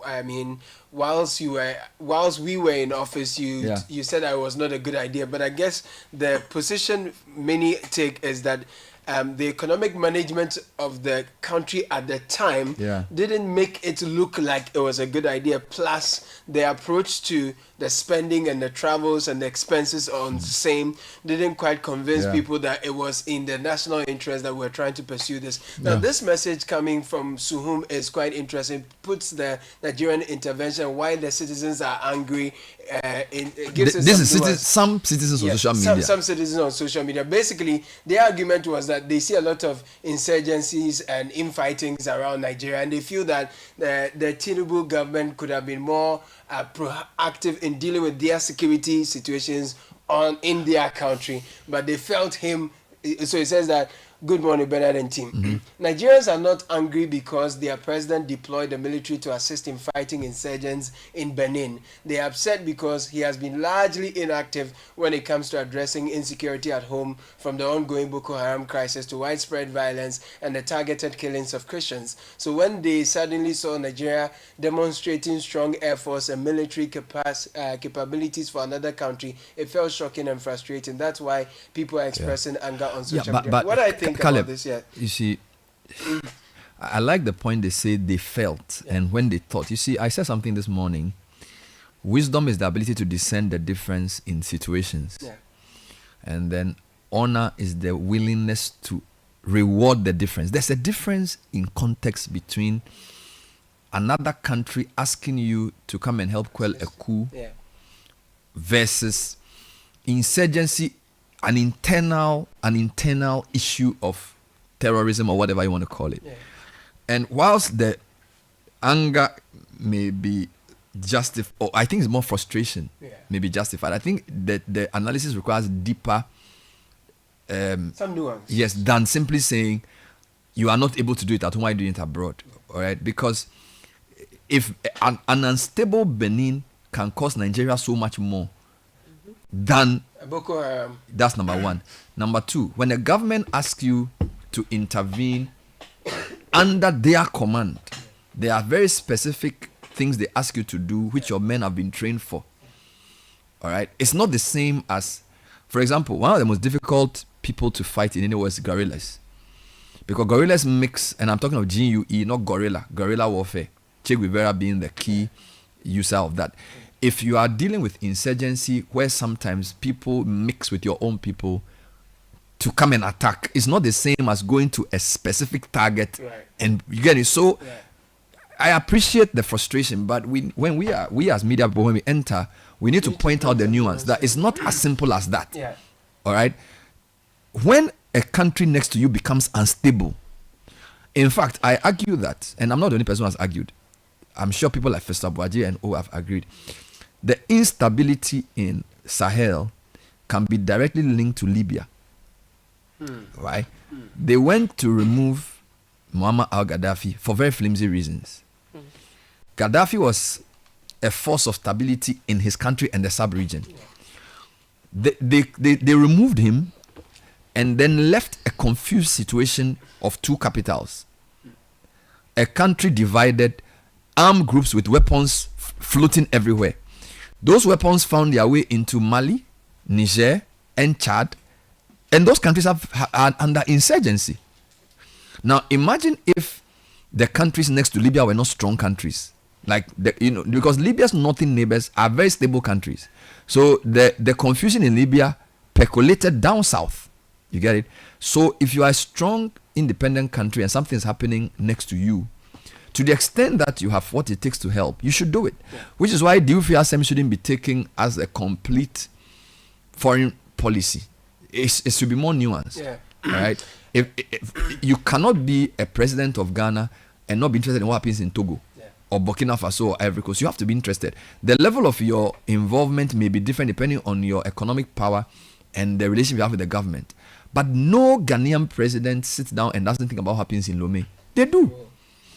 I mean, whilst we were in office, you said I was not a good idea. But I guess the position many take is that the economic management of the country at the time didn't make it look like it was a good idea. Plus, the approach to the spending and the travels and the expenses on same didn't quite convince people that it was in the national interest that we're trying to pursue this. Now, this message coming from Suhum is quite interesting. Puts the Nigerian intervention, why the citizens are angry. Some citizens on social media. Some citizens on social media. Basically, their argument was that they see a lot of insurgencies and infightings around Nigeria, and they feel that the Tinubu government could have been more proactive in dealing with their security situations in their country, but they felt him. So he says that, good morning, Bernard and team. Nigerians are not angry because their president deployed the military to assist in fighting insurgents in Benin. They are upset because he has been largely inactive when it comes to addressing insecurity at home, from the ongoing Boko Haram crisis to widespread violence and the targeted killings of Christians. So when they suddenly saw Nigeria demonstrating strong air force and military capabilities for another country, it felt shocking and frustrating. That's why people are expressing anger on social media. But what I think Caleb, about this, you see, I like the point they say they felt and when they thought. You see, I said something this morning. Wisdom is the ability to discern the difference in situations. And then honor is the willingness to reward the difference. There's a difference in context between another country asking you to come and help quell a coup versus insurgency, an internal issue of terrorism or whatever you want to call it. And whilst the anger may be justified, or I think it's more frustration may be justified, I think that the analysis requires deeper some nuance. Yes, than simply saying you are not able to do it at home, why are you doing it abroad? All right, because if an unstable Benin can cost Nigeria so much more than Boko Haram. That's number one. Number two, when the government asks you to intervene under their command, there are very specific things they ask you to do, which your men have been trained for. All right? It's not the same as, for example, one of the most difficult people to fight in any way is guerrillas. Because guerrillas mix, and I'm talking of GUE, not guerrilla warfare. Che Guevara being the key user of that. If you are dealing with insurgency where sometimes people mix with your own people to come and attack, it's not the same as going to a specific target and you get it. So I appreciate the frustration, but we as media people, when we enter, we need to point out the nuance that it's not as simple as that. All right. When a country next to you becomes unstable, in fact, I argue that, and I'm not the only person who has argued. I'm sure people like Festa Boaji and O have agreed. The instability in Sahel can be directly linked to Libya. Right? They went to remove Muammar al-Gaddafi for very flimsy reasons. Gaddafi was a force of stability in his country and the sub-region. They removed him and then left a confused situation of two capitals. A country divided, armed groups with weapons floating everywhere. Those weapons found their way into Mali, Niger, and Chad, and those countries are under insurgency. Now imagine if the countries next to Libya were not strong countries. Like, because Libya's northern neighbors are very stable countries. So the confusion in Libya percolated down south. You get it? So if you are a strong, independent country and something's happening next to you, to the extent that you have what it takes to help, you should do it. Yeah. Which is why DUFIASM shouldn't be taken as a complete foreign policy. It should be more nuanced. Yeah. Right? If you cannot be a president of Ghana and not be interested in what happens in Togo, yeah, or Burkina Faso or Ivory Coast, you have to be interested. The level of your involvement may be different depending on your economic power and the relationship you have with the government. But no Ghanaian president sits down and doesn't think about what happens in Lomé. They do.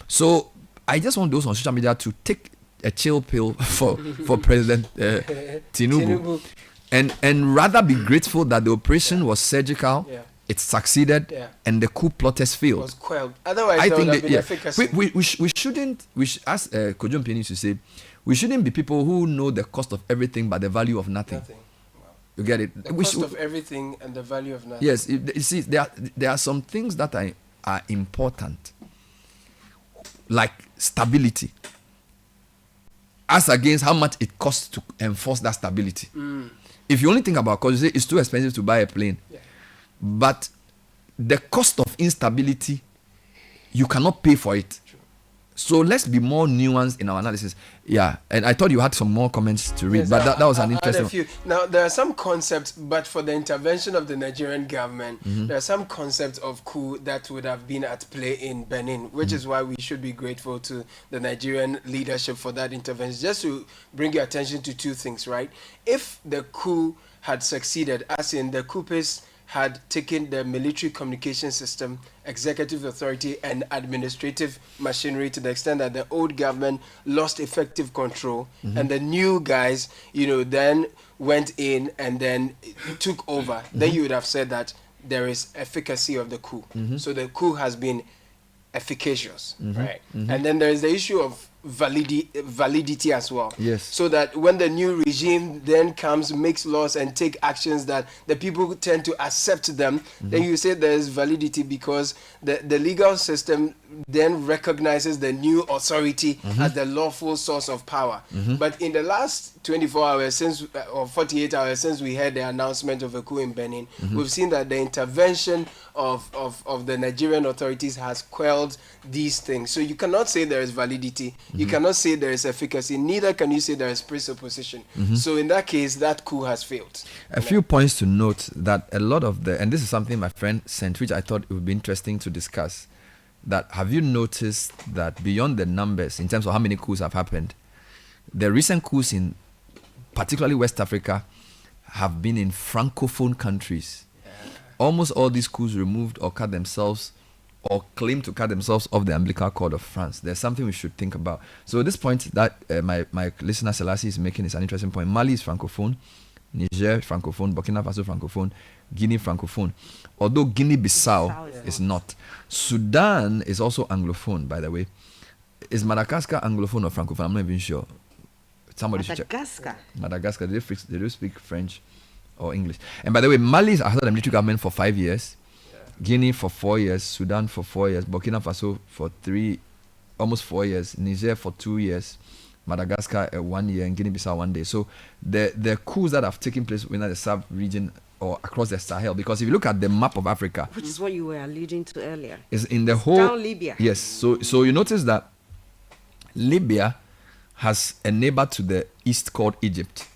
So I just want those on social media to take a chill pill for President Tinubu, and rather be grateful that the operation was surgical, yeah, it succeeded, yeah, and the coup plotters failed. It was quelled. Otherwise, I think efficacy. We shouldn't, as Kojo Mpeni used to say, we shouldn't be people who know the cost of everything but the value of nothing. Wow. You get it? The cost of everything and the value of nothing. Yes, you see, there are some things that are important, like stability, as against how much it costs to enforce that stability. If you only think about, because you say it's too expensive to buy a plane, yeah, but the cost of instability, you cannot pay for it. True. So let's be more nuanced in our analysis. Yeah, and I thought you had some more comments to read, yes, but that was an interesting. Now, there are some concepts, but for the intervention of the Nigerian government, there are some concepts of coup that would have been at play in Benin, which is why we should be grateful to the Nigerian leadership for that intervention. Just to bring your attention to two things, right? If the coup had succeeded, as in the coupists had taken the military communication system, executive authority, and administrative machinery to the extent that the old government lost effective control, and the new guys, then went in and then took over, then you would have said that there is efficacy of the coup. So the coup has been efficacious, right? And then there is the issue of validity as well. Yes. So that when the new regime then comes, makes laws and take actions that the people tend to accept them, then you say there is validity because the legal system then recognizes the new authority as the lawful source of power. But in the last 24 hours or 48 hours since we heard the announcement of a coup in Benin, we've seen that the intervention of the Nigerian authorities has quelled these things. So you cannot say there is validity. You cannot say there is efficacy. Neither can you say there is presupposition. So in that case, that coup has failed. A few points to note that a lot of and this is something my friend sent, which I thought it would be interesting to discuss, that have you noticed that beyond the numbers, in terms of how many coups have happened, the recent coups in particularly West Africa have been in Francophone countries. Almost all these coups removed or cut themselves or claim to cut themselves off the umbilical cord of France. There's something we should think about. So this point that my listener Selassie is making is an interesting point. Mali is Francophone, Niger Francophone, Burkina Faso Francophone, Guinea Francophone. Although Guinea-Bissau is not. Sudan is also Anglophone, by the way. Is Madagascar Anglophone or Francophone? I'm not even sure. Somebody should check. Madagascar. They do speak French or English. And by the way, Mali is under the military government for 5 years. Guinea for 4 years, Sudan for 4 years, Burkina Faso for almost 4 years, Niger for 2 years, Madagascar 1 year, and Guinea-Bissau 1 day. So the coups that have taken place within the sub-region or across the Sahel, because if you look at the map of Africa, which is what you were alluding to earlier, is in the whole down Libya. Yes. So you notice that Libya has a neighbor to the east called Egypt,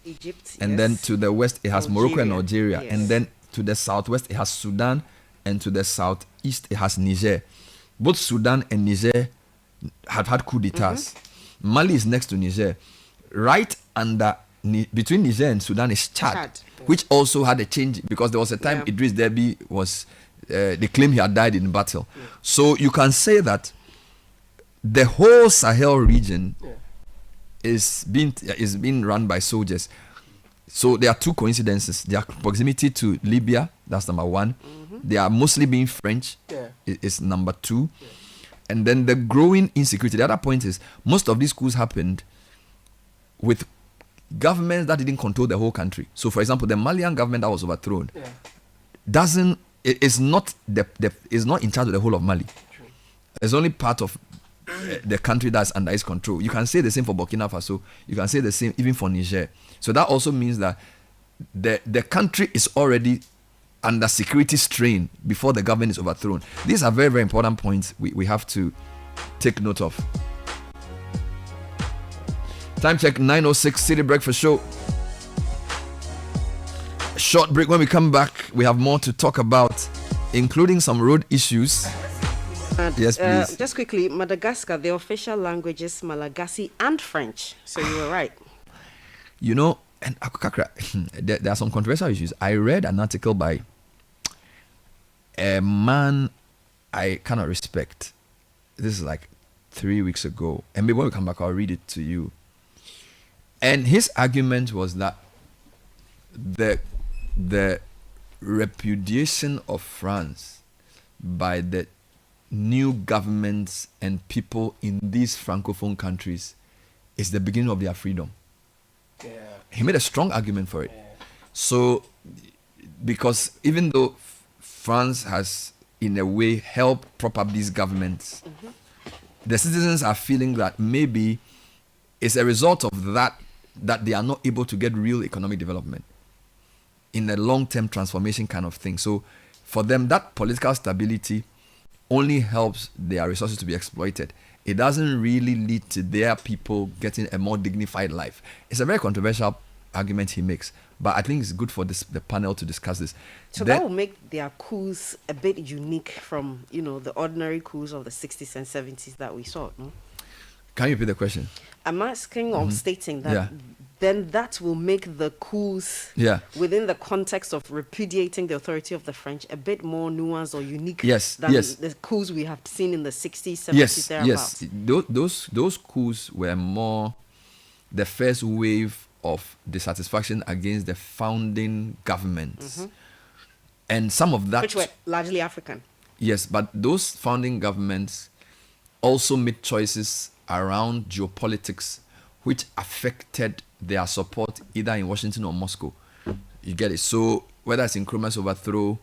and then to the west it has Morocco and Algeria, and then to the southwest it has Sudan, and to the southeast it has Niger. Both Sudan and Niger have had coup d'etats. Mali is next to Niger. Right under between Niger and Sudan is Chad, which also had a change because there was a time Idris Deby was they claim he had died in battle. So you can say that the whole Sahel region is being run by soldiers. So there are two coincidences. Their proximity to Libya, that's number one. They are mostly being French, is number two. And then the growing insecurity. The other point is most of these coups happened with governments that didn't control the whole country. So for example, the Malian government that was overthrown is not in charge of the whole of Mali. It's only part of the country that's under its control. You can say the same for Burkina Faso. You can say the same even for Niger. So that also means that the country is already under security strain before the government is overthrown. These are very, very important points we have to take note of. Time check 9:06, City Breakfast Show. Short break. When we come back, we have more to talk about, including some road issues. Yes, please. Just quickly, Madagascar, the official language is Malagasy and French. So you were right. You know, and there are some controversial issues. I read an article by a man I cannot respect. This is like 3 weeks ago. And maybe when we come back, I'll read it to you. And his argument was that the repudiation of France by the new governments and people in these francophone countries is the beginning of their freedom. Yeah. He made a strong argument for it. Yeah. So, because even though France has, in a way, helped prop up these governments, the citizens are feeling that maybe it's a result of that they are not able to get real economic development in a long-term transformation kind of thing. So for them, that political stability only helps their resources to be exploited. It doesn't really lead to their people getting a more dignified life. It's a very controversial argument he makes, but I think it's good for the panel to discuss this. So that will make their coups a bit unique from, the ordinary coups of the 60s and 70s that we saw, no? Can you repeat the question? I'm asking or stating that then that will make the coups within the context of repudiating the authority of the French a bit more nuanced or unique than the coups we have seen in the 60s, 70s, thereabouts. Yes, those coups were more the first wave of dissatisfaction against the founding governments. And some of that... Which were largely African. Yes, but those founding governments also made choices around geopolitics which affected their support either in Washington or Moscow. You get it? So whether it's in Nkrumah's overthrow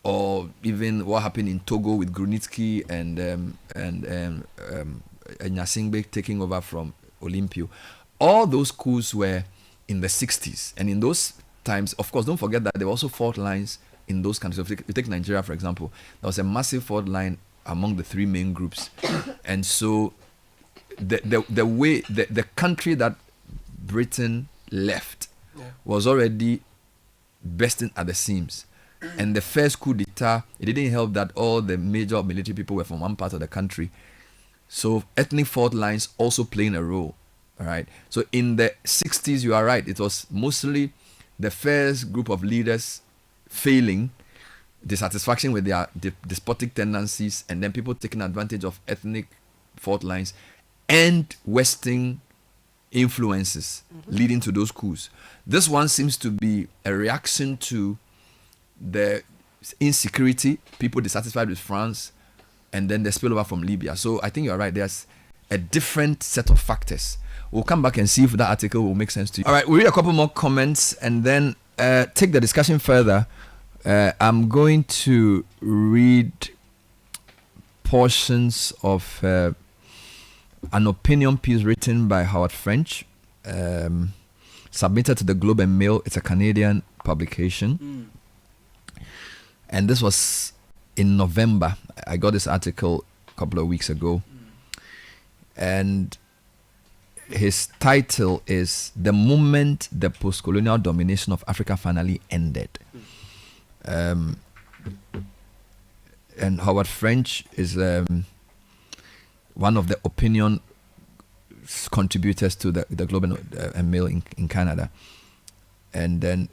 or even what happened in Togo with Grunitzky and Nyasingbe taking over from Olympio, all those coups were in the 60s. And in those times, of course, don't forget that there were also fault lines in those countries. So if you take Nigeria, for example, there was a massive fault line among the three main groups. And so the country that Britain left was already bursting at the seams. And the first coup d'etat, it didn't help that all the major military people were from one part of the country. So ethnic fault lines also playing a role. All right. So in the 60s, you are right. It was mostly the first group of leaders failing, dissatisfaction with their despotic tendencies, and then people taking advantage of ethnic fault lines and Western influences leading to those coups. This one seems to be a reaction to the insecurity, people dissatisfied with France, and then the spillover from Libya. So I think you're right. There's a different set of factors. We'll come back and see if that article will make sense to you. All right, we'll read a couple more comments and then take the discussion further. I'm going to read portions of an opinion piece written by Howard French, submitted to the Globe and Mail. It's a Canadian publication. And this was in November. I got this article a couple of weeks ago. And his title is "The Moment the Postcolonial Domination of Africa Finally Ended." And Howard French is one of the opinion contributors to the Globe and Mail in Canada. And then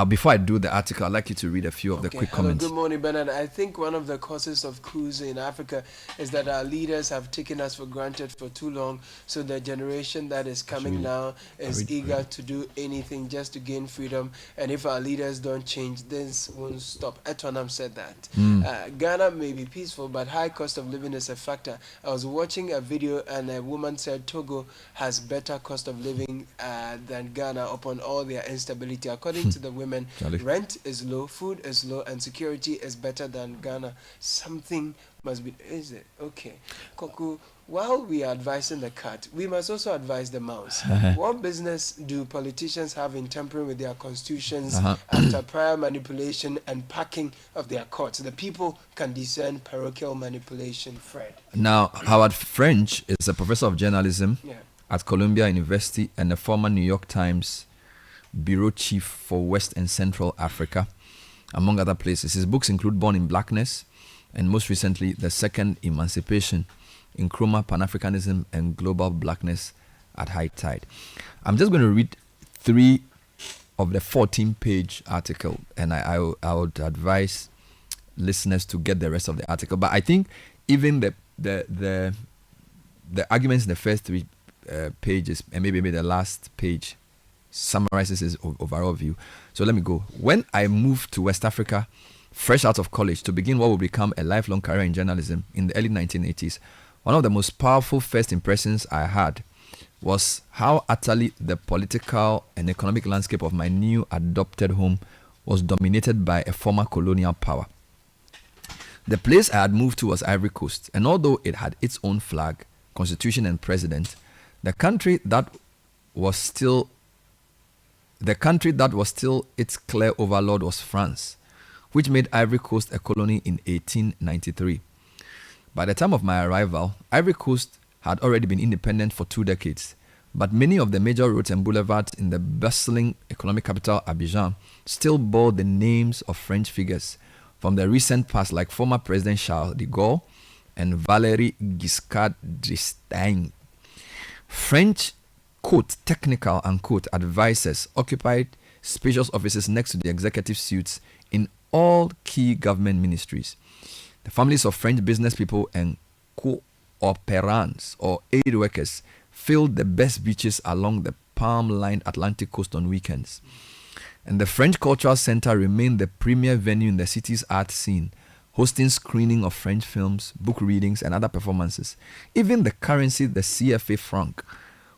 before I do the article, I'd like you to read a few of the quick comments. Good morning, Bernard. I think one of the causes of coups in Africa is that our leaders have taken us for granted for too long. So the generation that is coming now is eager to do anything just to gain freedom. And if our leaders don't change, this won't stop. Etonam said that. Ghana may be peaceful, but high cost of living is a factor. I was watching a video and a woman said Togo has better cost of living than Ghana upon all their instability. According to the women. Charlie. Rent is low, food is low, and security is better than Ghana. Something must be. Is it? Okay. Koku, while we are advising the cat, we must also advise the mouse. What business do politicians have in tampering with their constitutions after prior manipulation and packing of their courts? The people can discern parochial manipulation, Fred. Now, Howard French is a professor of journalism at Columbia University and a former New York Times bureau chief for West and Central Africa, among other places. His books include Born in Blackness and most recently The Second Emancipation, Nkrumah, Pan-Africanism and Global Blackness at High Tide. I'm just going to read 3 of the 14-page article, and I would advise listeners to get the rest of the article. But I think even the arguments in the first 3 pages and maybe the last page summarizes his overall view. So let me go. When I moved to West Africa, fresh out of college, to begin what would become a lifelong career in journalism in the early 1980s, one of the most powerful first impressions I had was how utterly the political and economic landscape of my new adopted home was dominated by a former colonial power. The place I had moved to was Ivory Coast, and although it had its own flag, constitution and president, the country that was still its clear overlord was France, which made Ivory Coast a colony in 1893. By the time of my arrival, Ivory Coast had already been independent for 2 decades, but many of the major roads and boulevards in the bustling economic capital Abidjan still bore the names of French figures from the recent past, like former President Charles de Gaulle and Valéry Giscard d'Estaing. French, quote, technical, unquote, advisors occupied spacious offices next to the executive suites in all key government ministries. The families of French business people and coopérants or aid workers filled the best beaches along the palm-lined Atlantic coast on weekends. And the French Cultural Center remained the premier venue in the city's art scene, hosting screening of French films, book readings, and other performances. Even the currency, the CFA franc,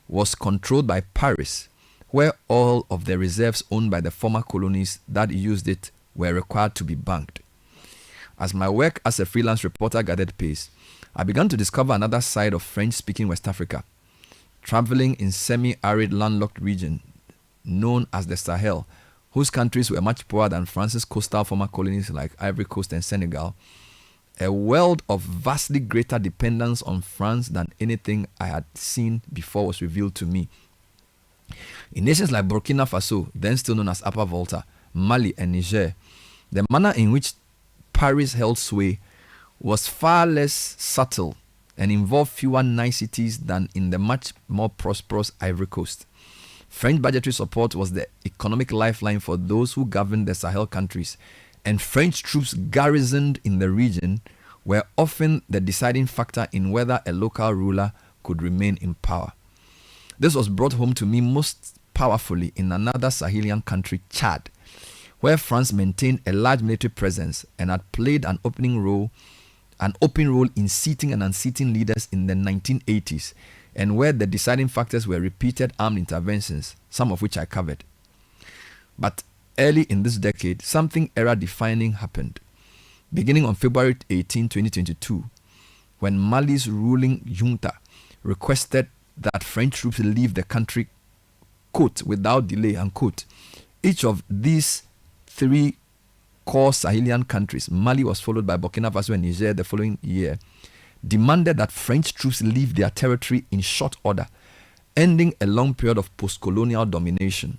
was controlled by Paris, where all of the reserves owned by the former colonies that used it were required to be banked. As my work as a freelance reporter gathered pace, I began to discover another side of French-speaking West Africa. Traveling in semi-arid landlocked region known as the Sahel, whose countries were much poorer than France's coastal former colonies like Ivory Coast and Senegal, a world of vastly greater dependence on France than anything I had seen before was revealed to me. In nations like Burkina Faso, then still known as Upper Volta, Mali and Niger, the manner in which Paris held sway was far less subtle and involved fewer niceties than in the much more prosperous Ivory Coast. French budgetary support was the economic lifeline for those who governed the Sahel countries, and French troops garrisoned in the region were often the deciding factor in whether a local ruler could remain in power. This was brought home to me most powerfully in another Sahelian country, Chad, where France maintained a large military presence and had played an open role in seating and unseating leaders in the 1980s, and where the deciding factors were repeated armed interventions, some of which I covered. But early in this decade, something era-defining happened. Beginning on February 18, 2022, when Mali's ruling junta requested that French troops leave the country, quote, without delay, unquote, each of these 3 core Sahelian countries, Mali was followed by Burkina Faso and Niger the following year, demanded that French troops leave their territory in short order, ending a long period of post-colonial domination.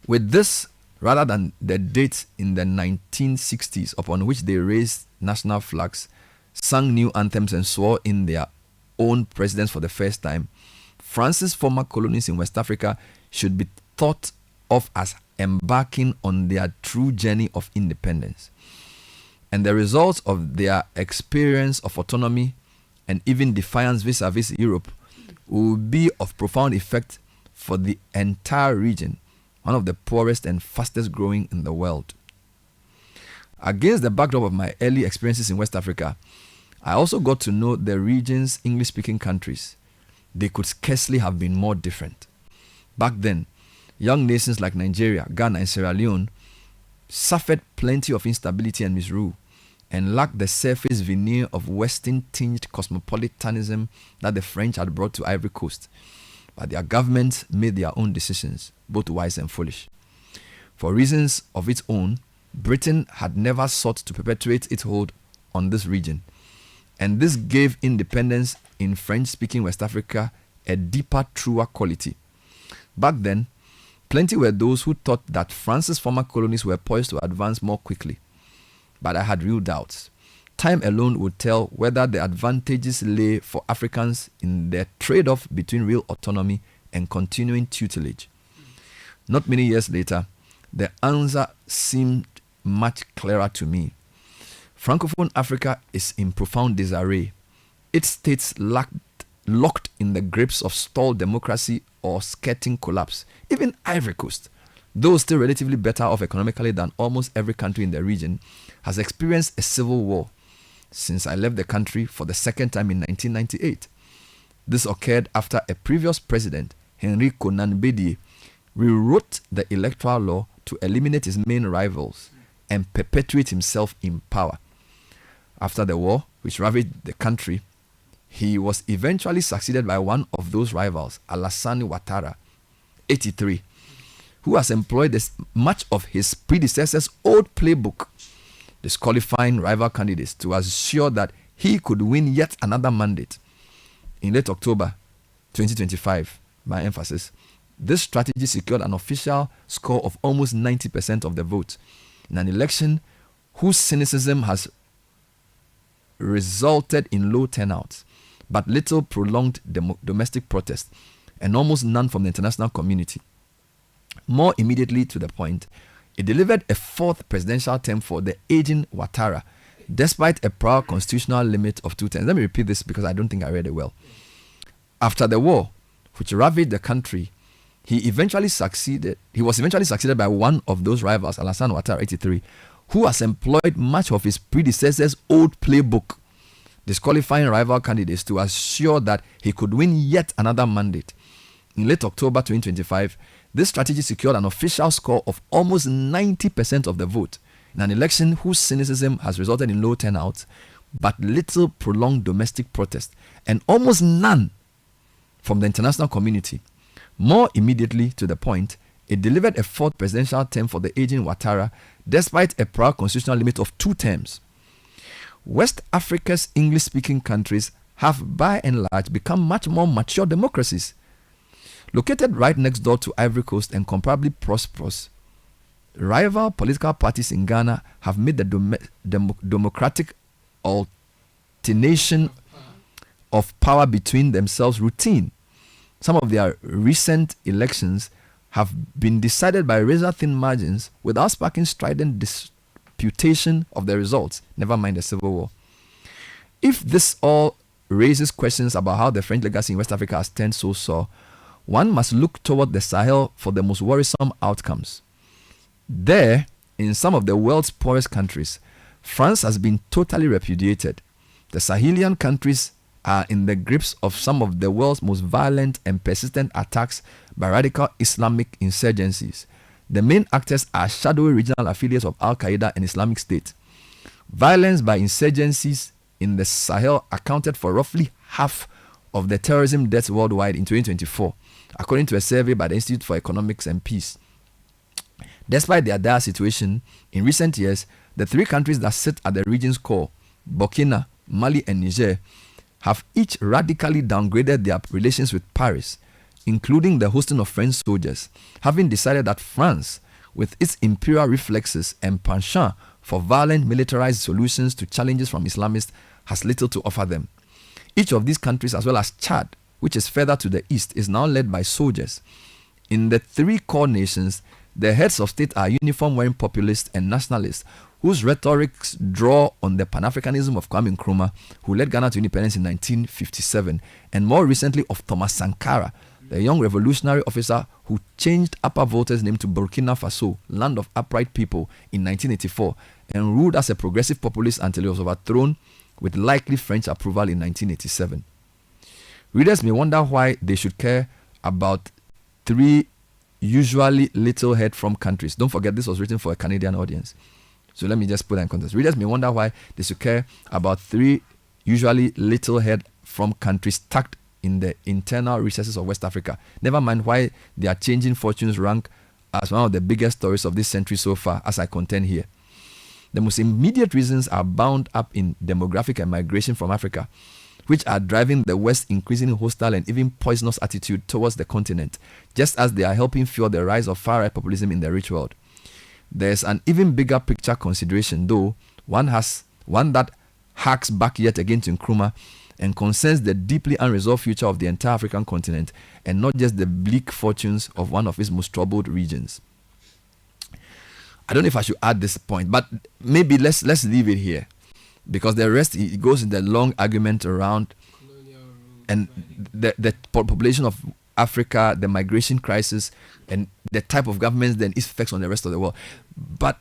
With this, rather than the dates in the 1960s upon which they raised national flags, sang new anthems and swore in their own presidents for the first time, France's former colonies in West Africa should be thought of as embarking on their true journey of independence. And the results of their experience of autonomy and even defiance vis-a-vis Europe will be of profound effect for the entire region, one of the poorest and fastest growing in the world. Against the backdrop of my early experiences in West Africa, I also got to know the region's English-speaking countries. They could scarcely have been more different. Back then, young nations like Nigeria, Ghana, and Sierra Leone suffered plenty of instability and misrule, and lacked the surface veneer of Western-tinged cosmopolitanism that the French had brought to Ivory Coast. But their governments made their own decisions, both wise and foolish. For reasons of its own, Britain had never sought to perpetuate its hold on this region, and this gave independence in French-speaking West Africa a deeper, truer quality. Back then, plenty were those who thought that France's former colonies were poised to advance more quickly. But I had real doubts. Time alone would tell whether the advantages lay for Africans in their trade-off between real autonomy and continuing tutelage. Not many years later, the answer seemed much clearer to me. Francophone Africa is in profound disarray. Its states locked in the grips of stalled democracy or skirting collapse. Even Ivory Coast, though still relatively better off economically than almost every country in the region, has experienced a civil war since I left the country for the second time in 1998. This occurred after a previous president, Henri Konan Bedie, rewrote the electoral law to eliminate his main rivals and perpetuate himself in power. After the war, which ravaged the country, he was eventually succeeded by one of those rivals, Alassane Ouattara, 83, who has employed much of his predecessor's old playbook, disqualifying rival candidates to assure that he could win yet another mandate. In late October 2025, by emphasis, this strategy secured an official score of almost 90% of the vote in an election whose cynicism has resulted in low turnout, but little prolonged domestic protest, and almost none from the international community. More immediately to the point, it delivered a fourth presidential term for the aging Ouattara, despite a prior constitutional limit of 2 terms. Let me repeat this because I don't think I read it well. After the war, which ravaged the country, he was eventually succeeded by one of those rivals, Alassane Ouattara, 83, who has employed much of his predecessor's old playbook, disqualifying rival candidates to assure that he could win yet another mandate. In late October 2025, this strategy secured an official score of almost 90% of the vote in an election whose cynicism has resulted in low turnout, but little prolonged domestic protest, and almost none from the international community. More immediately to the point, it delivered a fourth presidential term for the aging Ouattara, despite a prior constitutional limit of 2 terms. West Africa's English-speaking countries have by and large become much more mature democracies. Located right next door to Ivory Coast and comparably prosperous, rival political parties in Ghana have made the democratic alternation of power between themselves routine. Some of their recent elections have been decided by razor-thin margins without sparking strident disputation of the results, never mind the civil war. If this all raises questions about how the French legacy in West Africa has turned so sore, one must look toward the Sahel for the most worrisome outcomes. There, in some of the world's poorest countries, France has been totally repudiated. The Sahelian countries are in the grips of some of the world's most violent and persistent attacks by radical Islamic insurgencies. The main actors are shadowy regional affiliates of Al-Qaeda and Islamic State. Violence by insurgencies in the Sahel accounted for roughly half of the terrorism deaths worldwide in 2024, according to a survey by the Institute for Economics and Peace. Despite their dire situation, in recent years, the 3 countries that sit at the region's core, Burkina, Mali, and Niger, have each radically downgraded their relations with Paris, including the hosting of French soldiers, having decided that France, with its imperial reflexes and penchant for violent militarized solutions to challenges from Islamists, has little to offer them. Each of these countries, as well as Chad, which is further to the east, is now led by soldiers. In the 3 core nations, the heads of state are uniform-wearing populists and nationalists whose rhetorics draw on the Pan-Africanism of Kwame Nkrumah, who led Ghana to independence in 1957, and more recently of Thomas Sankara, the young revolutionary officer who changed Upper Volta's name to Burkina Faso, land of upright people, in 1984, and ruled as a progressive populist until he was overthrown with likely French approval in 1987. Readers may wonder why they should care about 3 usually little heard from countries. Don't forget, this was written for a Canadian audience. So let me just put that in context. Readers may wonder why they should care about 3 usually little heard from countries tucked in the internal recesses of West Africa. Never mind why their changing fortunes rank as one of the biggest stories of this century so far, as I contend here. The most immediate reasons are bound up in demographic and migration from Africa, which are driving the West's increasingly hostile and even poisonous attitude towards the continent, just as they are helping fuel the rise of far-right populism in the rich world. There's an even bigger picture consideration, though, one that harks back yet again to Nkrumah and concerns the deeply unresolved future of the entire African continent, and not just the bleak fortunes of one of its most troubled regions. I don't know if I should add this point, but maybe let's leave it here, because the rest, it goes in the long argument around and the population of Africa, the migration crisis, and the type of governments, then its effects on the rest of the world. But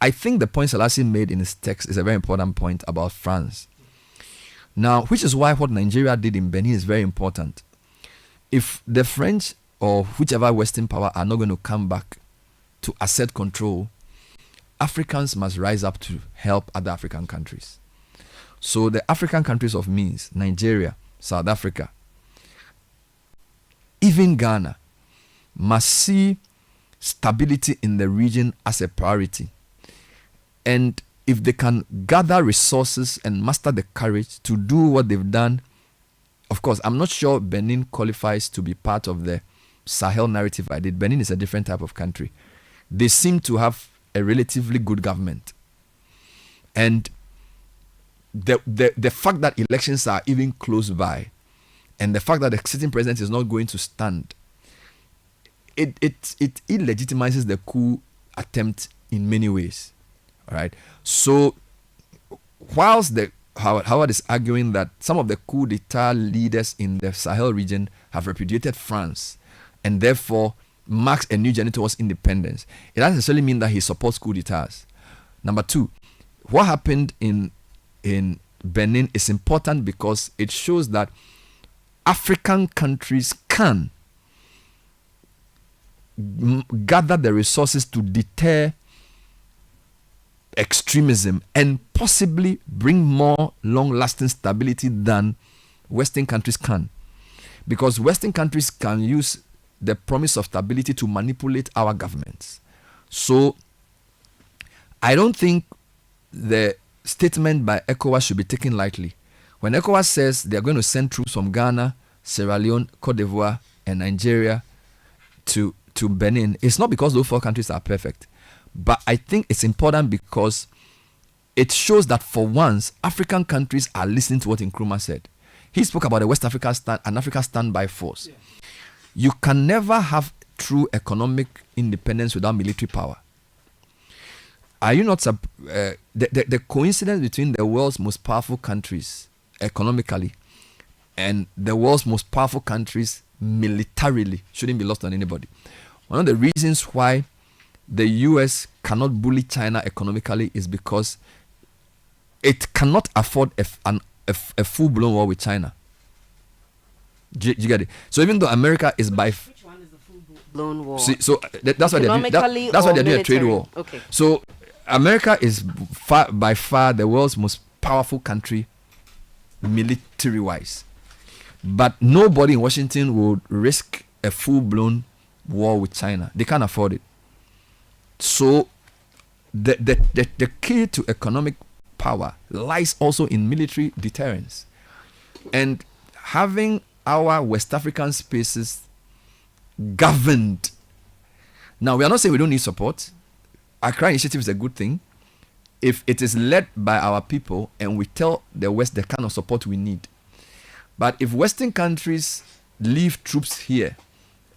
I think the point Selassie made in his text is a very important point about France. Now, which is why what Nigeria did in Benin is very important. If the French or whichever Western power are not going to come back to assert control, Africans must rise up to help other African countries. So the African countries of means, Nigeria, South Africa, even Ghana, must see stability in the region as a priority. And if they can gather resources and muster the courage to do what they've done, of course, I'm not sure Benin qualifies to be part of the Sahel narrative I did. Benin is a different type of country. They seem to have a relatively good government. And the fact that elections are even close by, and the fact that the sitting president is not going to stand, it illegitimizes the coup attempt in many ways. All right. So, whilst Howard is arguing that some of the coup d'etat leaders in the Sahel region have repudiated France and therefore marks a new journey towards independence, it doesn't necessarily mean that he supports coup d'etats. Number 2, what happened in Benin is important because it shows that African countries can gather the resources to deter extremism and possibly bring more long-lasting stability than Western countries can. Because Western countries can use the promise of stability to manipulate our governments. So I don't think the statement by ECOWAS should be taken lightly. When ECOWAS says they are going to send troops from Ghana, Sierra Leone, Cote d'Ivoire, and Nigeria to Benin, it's not because those 4 countries are perfect. But I think it's important because it shows that for once, African countries are listening to what Nkrumah said. He spoke about a West Africa an Africa standby force. Yeah. You can never have true economic independence without military power. Are you not the coincidence between the world's most powerful countries economically and the world's most powerful countries militarily shouldn't be lost on anybody. One of the reasons why the US cannot bully China economically is because it cannot afford a full-blown war with China. Do you get it? So even though America is by... Which one is the full-blown war? So that's why they're doing a trade war. Okay. So America is by far the world's most powerful country military-wise. But nobody in Washington would risk a full-blown war with China. They can't afford it. So the key to economic power lies also in military deterrence. And having our West African spaces governed. Now, we are not saying we don't need support. Accra Initiative is a good thing if it is led by our people and we tell the West the kind of support we need. But if Western countries leave troops here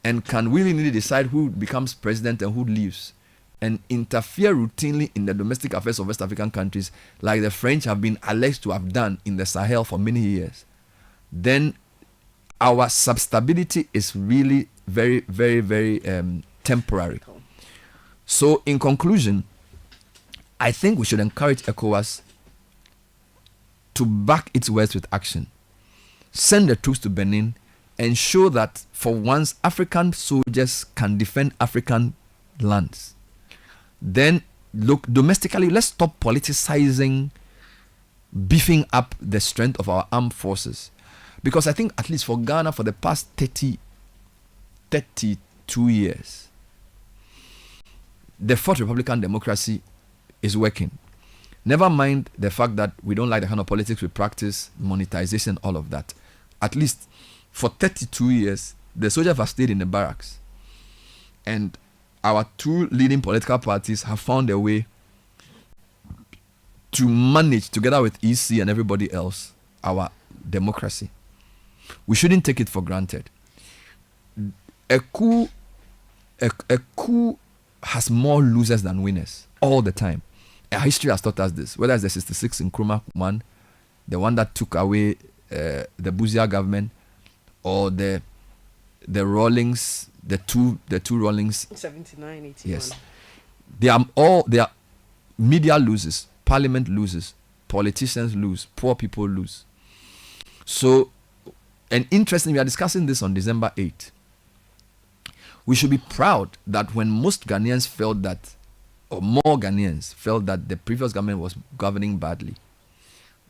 and can willingly decide who becomes president and who leaves, and interfere routinely in the domestic affairs of West African countries, like the French have been alleged to have done in the Sahel for many years, then our substability is really very, very, very temporary. So, in conclusion, I think we should encourage ECOWAS to back its words with action. Send the troops to Benin and show that for once African soldiers can defend African lands. Then look, domestically, let's stop politicizing, beefing up the strength of our armed forces. Because I think at least for Ghana, for the past 32 years, the fourth Republican democracy is working. Never mind the fact that we don't like the kind of politics we practice, monetization, all of that. At least for 32 years, the soldiers have stayed in the barracks. And our two leading political parties have found a way to manage, together with EC and everybody else, our democracy. We shouldn't take it for granted. A coup has more losers than winners all the time. Our history has taught us this. Whether it's the 66 Nkrumah one, the one that took away the Buzia government, or the Rawlings, the two Rawlings. 79, 81. Yes, they are media loses, parliament loses, politicians lose, poor people lose. So, and interestingly, we are discussing this on December 8th. We should be proud that when most Ghanaians felt that, or more Ghanaians felt that the previous government was governing badly,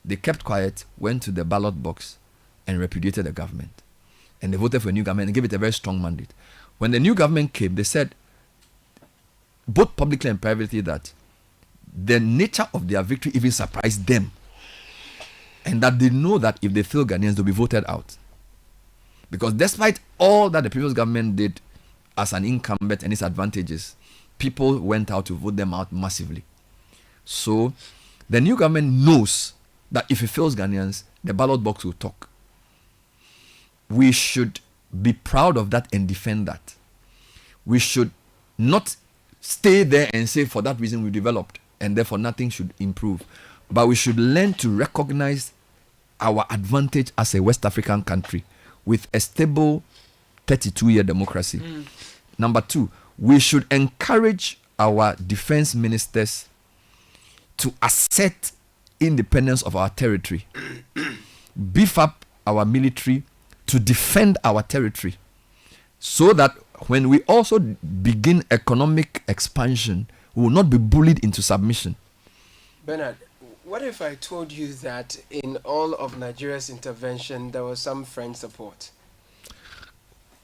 they kept quiet, went to the ballot box, and repudiated the government. And they voted for a new government and gave it a very strong mandate. When the new government came, they said, both publicly and privately, that the nature of their victory even surprised them. And that they know that if they fail Ghanaians, they'll be voted out. Because despite all that the previous government did as an incumbent and its advantages, people went out to vote them out massively. So the new government knows that if it fails Ghanaians, the ballot box will talk. We should be proud of that and defend that. We should not stay there and say for that reason we developed and therefore nothing should improve. But we should learn to recognize our advantage as a West African country with a stable 32-year democracy. Number two, we should encourage our defense ministers to assert independence of our territory, beef up our military to defend our territory, so that when we also begin economic expansion, we will not be bullied into submission. Bernard, what if I told you that in all of Nigeria's intervention, there was some French support?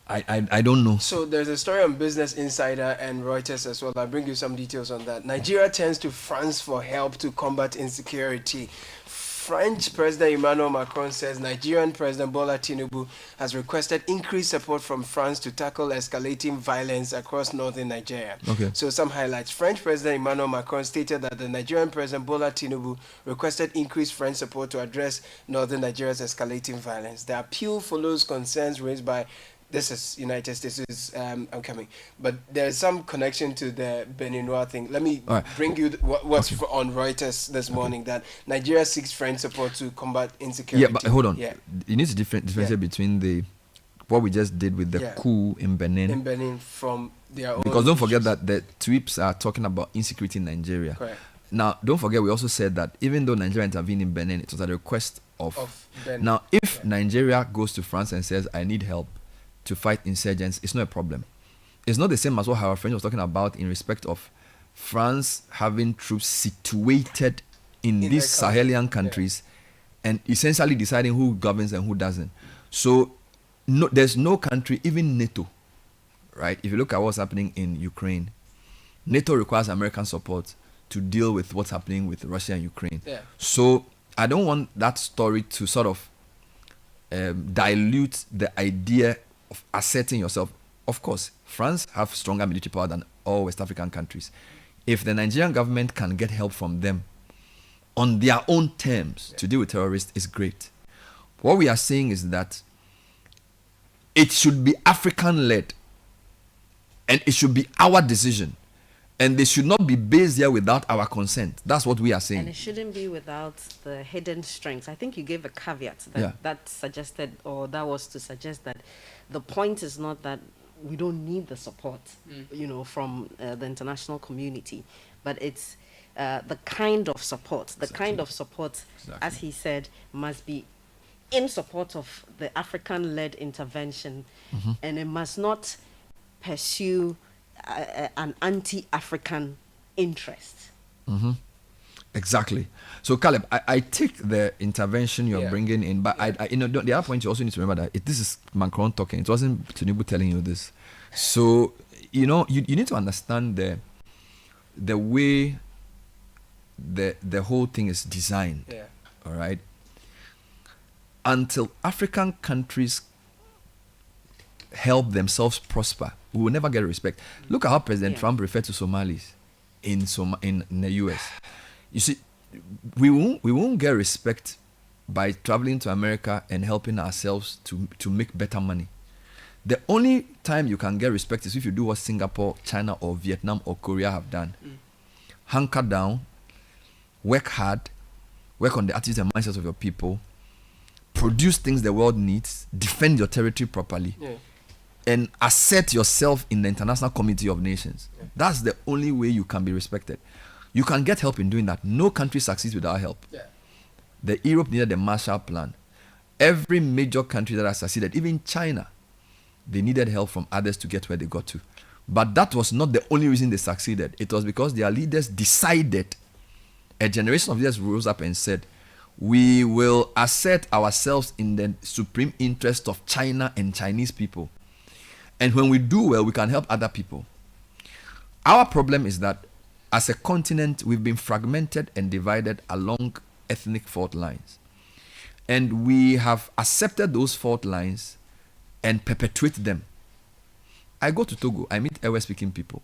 I don't know. So there's a story on Business Insider and Reuters as well. I'll bring you some details on that. Nigeria turns to France for help to combat insecurity. French President Emmanuel Macron says Nigerian President Bola Tinubu has requested increased support from France to tackle escalating violence across northern Nigeria. Okay. So some highlights. French President Emmanuel Macron stated that the Nigerian President Bola Tinubu requested increased French support to address northern Nigeria's escalating violence. The appeal follows concerns raised by this is United States. This is I'm coming, but there's some connection to the Beninois thing. Let me bring you what's on Reuters this morning, that Nigeria seeks French support to combat insecurity. Yeah, but hold on. Yeah. You need to differentiate between what we just did with the coup in Benin. In Benin from their own. Because don't forget that the tweets are talking about insecurity in Nigeria. Correct. Now, don't forget we also said that even though Nigeria intervened in Benin, it was at the request of Benin. Now, if Nigeria goes to France and says, I need help to fight insurgents, it's not a problem. It's not the same as what our friend was talking about in respect of France having troops situated in these Sahelian countries and essentially deciding who governs and who doesn't. So there's no country, even NATO, right? If you look at what's happening in Ukraine, NATO requires American support to deal with what's happening with Russia and Ukraine. Yeah. So I don't want that story to sort of dilute the idea of asserting yourself. Of course, France have stronger military power than all West African countries. If the Nigerian government can get help from them on their own terms to deal with terrorists, is great. What we are saying is that it should be African-led and it should be our decision. And they should not be based here without our consent. That's what we are saying. And it shouldn't be without the hidden strengths. I think you gave a caveat that suggested, or that was to suggest that the point is not that we don't need the support, from the international community, but it's the kind of support. The kind of support, as he said, must be in support of the African-led intervention, and it must not pursue an anti-African interest. Exactly. So, Caleb, I take the intervention you're bringing in, but I the other point you also need to remember that this is Macron talking. It wasn't Tinubu telling you this. So, you need to understand the way the whole thing is designed. Yeah. All right. Until African countries help themselves prosper, we will never get respect. Look at how President Trump referred to Somalis in the US. You see, we won't get respect by traveling to America and helping ourselves to make better money. The only time you can get respect is if you do what Singapore, China, or Vietnam or Korea have done. Hunker down, work hard, work on the attitudes and mindsets of your people, produce things the world needs, defend your territory properly, and assert yourself in the international community of nations. That's the only way you can be respected. You can get help in doing that. No country succeeds without help. The Europe needed the Marshall Plan. Every major country that has succeeded, even China, they needed help from others to get where they got to. But that was not the only reason they succeeded. It was because their leaders decided, a generation of leaders rose up and said, we will assert ourselves in the supreme interest of China and Chinese people. And when we do well, we can help other people. Our problem is that as a continent, we've been fragmented and divided along ethnic fault lines. And we have accepted those fault lines and perpetuate them. I go to Togo, I meet Ewe-speaking people.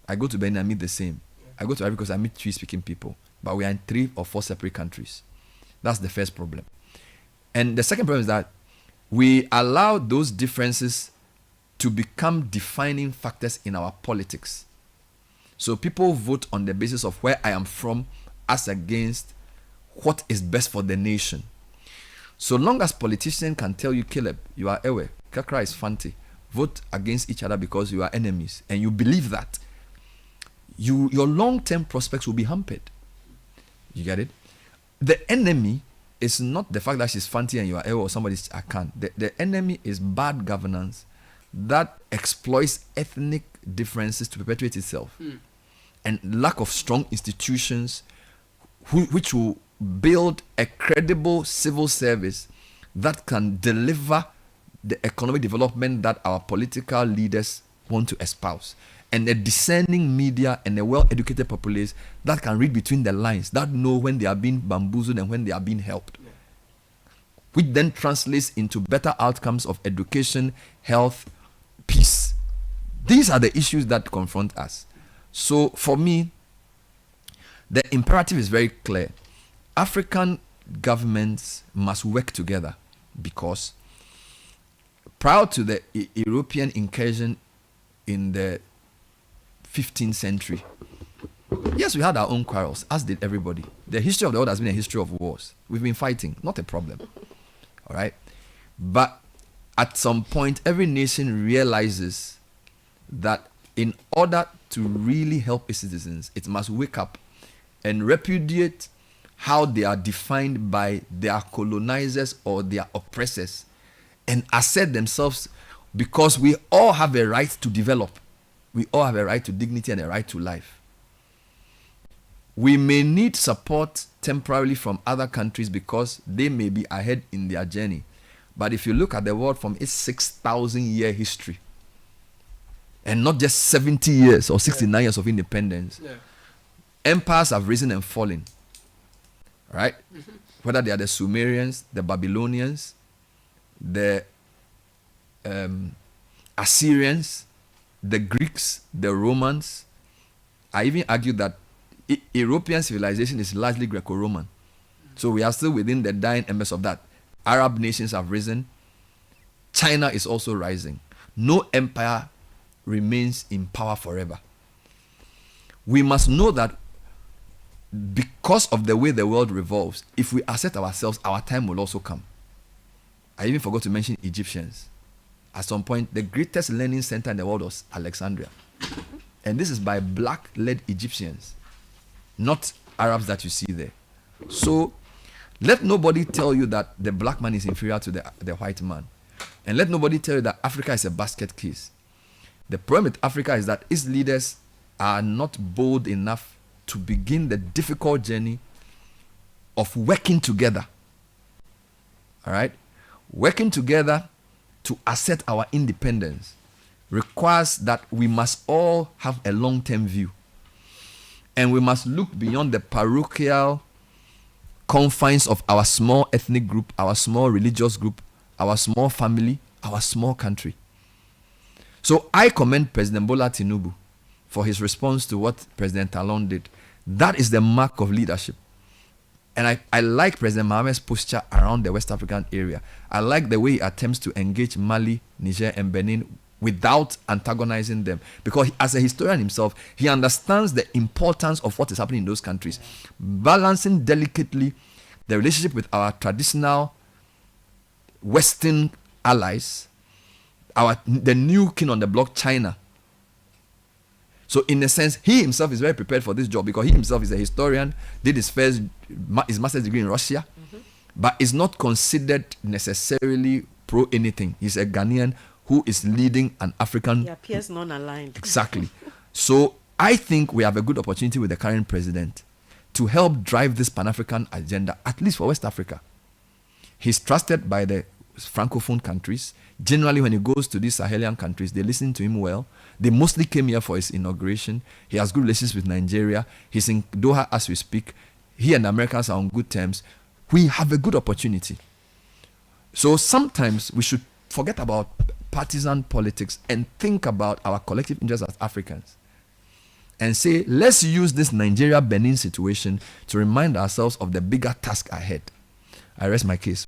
I go to Benin, I meet the same. I go to Ivory Coast, I meet Twi-speaking people. But we are in 3 or 4 separate countries. That's the first problem. And the second problem is that we allow those differences to become defining factors in our politics. So people vote on the basis of where I am from as against what is best for the nation. So long as politicians can tell you, Caleb, you are Ewe, Kakra is Fanti, vote against each other because you are enemies, and you believe that, your long-term prospects will be hampered. You get it? The enemy is not the fact that she's Fanti and you are Ewe or somebody's Akan. The enemy is bad governance that exploits ethnic differences to perpetuate itself. And lack of strong institutions which will build a credible civil service that can deliver the economic development that our political leaders want to espouse, and a discerning media and a well-educated populace that can read between the lines, that know when they are being bamboozled and when they are being helped, which then translates into better outcomes of education, health, peace. These are the issues that confront us. So for me, the imperative is very clear. African governments must work together, because prior to the European incursion in the 15th century, yes, we had our own quarrels, as did everybody. The history of the world has been a history of wars. We've been fighting, not a problem. All right? But at some point, every nation realizes that in order to really help its citizens, it must wake up and repudiate how they are defined by their colonizers or their oppressors, and assert themselves, because we all have a right to develop. We all have a right to dignity and a right to life. We may need support temporarily from other countries because they may be ahead in their journey. But if you look at the world from its 6,000-year history, and not just 70 years or 69 years of independence, empires have risen and fallen. Right? Whether they are the Sumerians, the Babylonians, the Assyrians, the Greeks, the Romans. I even argue that European civilization is largely Greco-Roman. So we are still within the dying embers of that. Arab nations have risen. China is also rising. No empire remains in power forever. We must know that because of the way the world revolves, if we assert ourselves, our time will also come. I even forgot to mention Egyptians. At some point, the greatest learning center in the world was Alexandria. And this is by black-led Egyptians, not Arabs that you see there. So Let nobody tell you that the black man is inferior to the white man. And let nobody tell you that Africa is a basket case. The problem with Africa is that its leaders are not bold enough to begin the difficult journey of working together. All right? Working together to assert our independence requires that we must all have a long-term view. And we must look beyond the parochial confines of our small ethnic group, our small religious group, our small family, our small country. So I commend President Bola Tinubu for his response to what President Talon did. That is the mark of leadership. And I like President Mohamed's posture around the West African area. I like the way he attempts to engage Mali, Niger, and Benin without antagonizing them. Because as a historian himself, he understands the importance of what is happening in those countries. Balancing delicately the relationship with our traditional Western allies, the new king on the block, China. So in a sense, he himself is very prepared for this job because he himself is a historian, did his master's degree in Russia, but is not considered necessarily pro anything. He's a Ghanaian who is leading an African. He appears non-aligned. Exactly. So I think we have a good opportunity with the current president to help drive this Pan-African agenda, at least for West Africa. He's trusted by the Francophone countries. Generally, when he goes to these Sahelian countries, they listen to him well. They mostly came here for his inauguration. He has good relations with Nigeria. He's in Doha as we speak. He and the Americans are on good terms. We have a good opportunity. So sometimes we should forget about partisan politics and think about our collective interests as Africans. And say, let's use this Nigeria-Benin situation to remind ourselves of the bigger task ahead. I rest my case.